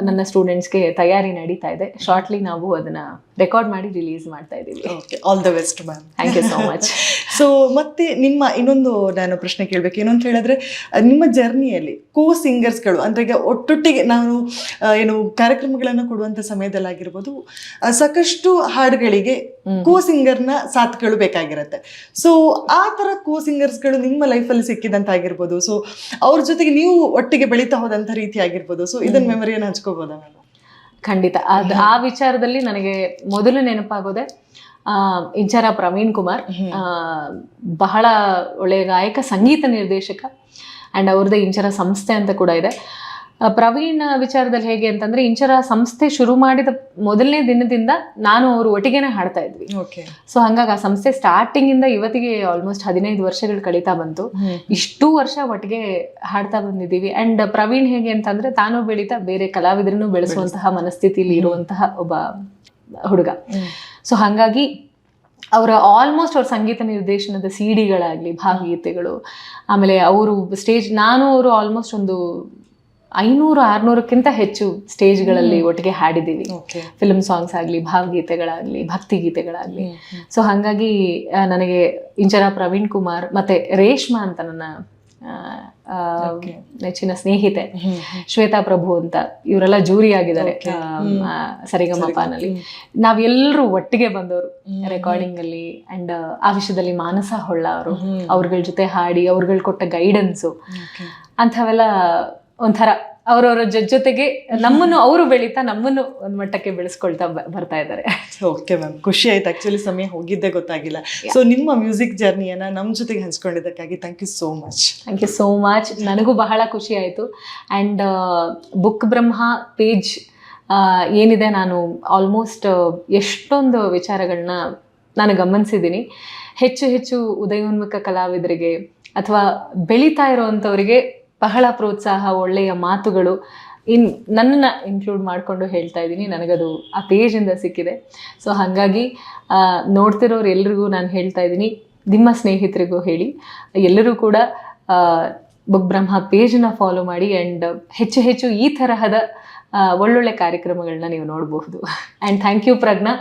ನನ್ನ ಸ್ಟೂಡೆಂಟ್ಸ್ಗೆ ತಯಾರಿ ನಡೀತಾ ಇದೆ. ಶಾರ್ಟ್ಲಿ ನಾವು ಅದನ್ನ ರೆಕಾರ್ಡ್ ಮಾಡಿ ರಿಲೀಸ್ ಮಾಡ್ತಾ ಇದ್ದೀವಿ. All the best ma'am. Thank you so much. So ಮತ್ತೆ ನಿಮ್ಮ ಇನ್ನೊಂದು ನಾನು ಪ್ರಶ್ನೆ ಕೇಳಬೇಕು, ಏನು ಅಂತ ಹೇಳಿದ್ರೆ, ನಿಮ್ಮ ಜರ್ನಿಯಲ್ಲಿ ಸಿಂಗರ್ಸ್ಗಳು ಅಂದ್ರೆ ಈಗ ಒಟ್ಟೊಟ್ಟಿಗೆ ನಾವು ಏನು ಕಾರ್ಯಕ್ರಮಗಳನ್ನು ಕೊಡುವಂಥ ಸಮಯದಲ್ಲಾಗಿರ್ಬೋದು, ಸಾಕಷ್ಟು ಹಾಡುಗಳಿಗೆ ಸಿಂಗರ್ನ ಸಾಥ್ಗಳು ಬೇಕಾಗಿರುತ್ತೆ. ಸೊ ಆ ಥರ ಸಿಂಗರ್ಸ್ಗಳು ನಿಮ್ಮ ಲೈಫಲ್ಲಿ ಸಿಕ್ಕಿದಂತಾಗಿರ್ಬೋದು, ಸೊ ಅವ್ರ ಜೊತೆಗೆ ನೀವು ಒಟ್ಟಿಗೆ ಬೆಳೀತಾ ಹೋದಂಥ ರೀತಿ ಆಗಿರ್ಬೋದು. ಸೊ ಇದನ್ನ ಮೆಮರಿಯನ್ನು ಹಂಚ್ಕೋಬೋದಾ ಮೇಡಮ್? ಖಂಡಿತ. ಆ ವಿಚಾರದಲ್ಲಿ ನನಗೆ ಮೊದಲು ನೆನಪಾಗೋದೆ ಇಂಚರ ಪ್ರವೀಣ್ ಕುಮಾರ್. ಬಹಳ ಒಳ್ಳೆಯ ಗಾಯಕ, ಸಂಗೀತ ನಿರ್ದೇಶಕ, ಆ್ಯಂಡ್ ಅವ್ರದ್ದೇ ಇಂಚರ ಸಂಸ್ಥೆ ಅಂತ ಕೂಡ ಇದೆ. ಪ್ರವೀಣ್ ವಿಚಾರದಲ್ಲಿ ಹೇಗೆ ಅಂತಂದ್ರೆ, ಇಂಚರ ಸಂಸ್ಥೆ ಶುರು ಮಾಡಿದ ಮೊದಲನೇ ದಿನದಿಂದ ನಾನು ಅವರು ಒಟ್ಟಿಗೆನೆ ಹಾಡ್ತಾ ಇದ್ವಿ. ಸೊ ಹಂಗಾಗಿ ಆ ಸಂಸ್ಥೆ ಸ್ಟಾರ್ಟಿಂಗ್ ಇಂದ ಇವತ್ತಿಗೆ ಆಲ್ಮೋಸ್ಟ್ 15 ವರ್ಷಗಳು ಕಳೀತಾ ಬಂತು. ಇಷ್ಟು ವರ್ಷ ಒಟ್ಟಿಗೆ ಹಾಡ್ತಾ ಬಂದಿದ್ದೀವಿ. ಅಂಡ್ ಪ್ರವೀಣ್ ಹೇಗೆ ಅಂತಂದ್ರೆ, ತಾನು ಬೆಳೀತಾ ಬೇರೆ ಕಲಾವಿದರನ್ನು ಬೆಳೆಸುವಂತಹ ಮನಸ್ಥಿತಿಯಲ್ಲಿ ಇರುವಂತಹ ಒಬ್ಬ ಹುಡುಗ. ಸೊ ಹಾಗಾಗಿ ಅವರ ಆಲ್ಮೋಸ್ಟ್ ಅವ್ರ ಸಂಗೀತ ನಿರ್ದೇಶನದ ಸಿಡಿಗಳಾಗ್ಲಿ, ಭಾವಗೀತೆಗಳು, ಆಮೇಲೆ ಅವರು ಸ್ಟೇಜ್, ನಾನು ಅವರು ಆಲ್ಮೋಸ್ಟ್ ಒಂದು 500-600ಕ್ಕಿಂತ ಹೆಚ್ಚು ಸ್ಟೇಜ್ಗಳಲ್ಲಿ ಒಟ್ಟಿಗೆ ಹಾಡಿದ್ದೀವಿ. ಫಿಲ್ಮ್ ಸಾಂಗ್ಸ್ ಆಗಲಿ, ಭಾವಗೀತೆಗಳಾಗಲಿ, ಭಕ್ತಿಗೀತೆಗಳಾಗಲಿ. ಸೊ ಹಾಗಾಗಿ ನನಗೆ ಇಂಚರ ಪ್ರವೀಣ್ ಕುಮಾರ್ ಮತ್ತೆ ರೇಷ್ಮಾ ಅಂತ ನನ್ನ ನೆಚ್ಚಿನ ಸ್ನೇಹಿತೆ, ಶ್ವೇತಾ ಪ್ರಭು ಅಂತ, ಇವರೆಲ್ಲ ಜೂರಿ ಆಗಿದ್ದಾರೆ ಸರಿಗಮಪನಲ್ಲಿ. ನಾವೆಲ್ಲರೂ ಒಟ್ಟಿಗೆ ಬಂದವರು ರೆಕಾರ್ಡಿಂಗ್ ಅಲ್ಲಿ. ಅಂಡ್ ಆ ವಿಷಯದಲ್ಲಿ ಮಾನಸ ಹೊಳ್ಳ ಅವರು, ಅವ್ರಗಳ ಜೊತೆ ಹಾಡಿ ಅವ್ರಗಳು ಕೊಟ್ಟ ಗೈಡೆನ್ಸು ಅಂಥವೆಲ್ಲ ಒಂಥರ ಅವ್ರವ್ರ ಜೊತೆಗೆ ನಮ್ಮನ್ನು ಅವರು ಬೆಳೀತಾ ನಮ್ಮನ್ನು ಒಂದು ಮಟ್ಟಕ್ಕೆ ಬೆಳೆಸ್ಕೊಳ್ತಾ ಬರ್ತಾ ಇದ್ದಾರೆ. ಓಕೆ ಮ್ಯಾಮ್, ಖುಷಿ ಆಯ್ತು. ಆಕ್ಚುಲಿ ಸಮಯ ಹೋಗಿದ್ದೇ ಗೊತ್ತಾಗಿಲ್ಲ. ಸೊ ನಿಮ್ಮ ಮ್ಯೂಸಿಕ್ ಜರ್ನಿಯನ್ನ ನಮ್ಮ ಜೊತೆಗೆ ಹಂಚ್ಕೊಂಡಿದ್ದಕ್ಕಾಗಿ thank you so much. Thank you so much. ನನಗೂ ಬಹಳ ಖುಷಿ ಆಯಿತು. ಆ್ಯಂಡ್ ಬುಕ್ ಬ್ರಹ್ಮ ಪೇಜ್ ಏನಿದೆ, ನಾನು ಆಲ್ಮೋಸ್ಟ್ ಎಷ್ಟೊಂದು ವಿಚಾರಗಳನ್ನ ನಾನು ಗಮನಿಸಿದ್ದೀನಿ. ಹೆಚ್ಚು ಹೆಚ್ಚು ಉದಯೋನ್ಮುಖ ಕಲಾವಿದರಿಗೆ ಅಥವಾ ಬೆಳೀತಾ ಇರೋವಂಥವರಿಗೆ ಬಹಳ ಪ್ರೋತ್ಸಾಹ, ಒಳ್ಳೆಯ ಮಾತುಗಳು ನನ್ನನ್ನು ಇನ್ಕ್ಲೂಡ್ ಮಾಡಿಕೊಂಡು ಹೇಳ್ತಾ ಇದ್ದೀನಿ. ನನಗದು ಆ ಪೇಜಿಂದ ಸಿಕ್ಕಿದೆ. ಸೊ ಹಾಗಾಗಿ ನೋಡ್ತಿರೋರು ಎಲ್ರಿಗೂ ನಾನು ಹೇಳ್ತಾ ಇದ್ದೀನಿ, ನಿಮ್ಮ ಸ್ನೇಹಿತರಿಗೂ ಹೇಳಿ, ಎಲ್ಲರೂ ಕೂಡ ಬುಕ್ ಬ್ರಹ್ಮ ಪೇಜನ್ನ ಫಾಲೋ ಮಾಡಿ. ಆ್ಯಂಡ್ ಹೆಚ್ಚು ಹೆಚ್ಚು ಈ ತರಹದ ಒಳ್ಳೊಳ್ಳೆ ಕಾರ್ಯಕ್ರಮಗಳನ್ನ ನೀವು ನೋಡಬಹುದು. ಆ್ಯಂಡ್ ಥ್ಯಾಂಕ್ ಯು ಪ್ರಜ್ಞಾ,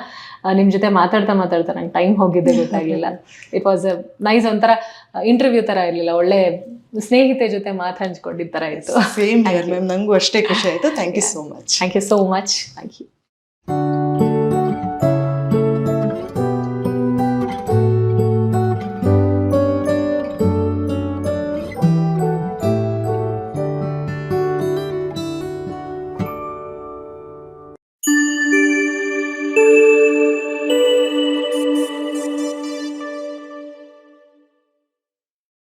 ನಿಮ್ಮ ಜೊತೆ ಮಾತಾಡ್ತಾ ನಂಗೆ ಟೈಮ್ ಹೋಗಿದ್ದೆ ಗೊತ್ತಾಗಲಿಲ್ಲ. ಇಟ್ ವಾಸ್ ಅ ನೈಸ್, ಒಂಥರ ಇಂಟರ್ವ್ಯೂ ಥರ ಇರಲಿಲ್ಲ, ಒಳ್ಳೆ ಸ್ನೇಹಿತೆ ಜೊತೆ ಮಾತು ಹಂಚ್ಕೊಂಡಿದ್ದ ಥರ ಇತ್ತು. ಸೇಮ್ ಹಿಯರ್ ಮ್ಯಾಮ್, ನನಗೂ ಅಷ್ಟೇ ಖುಷಿ ಆಯಿತು. Thank you so much. Thank you so much. Thank you.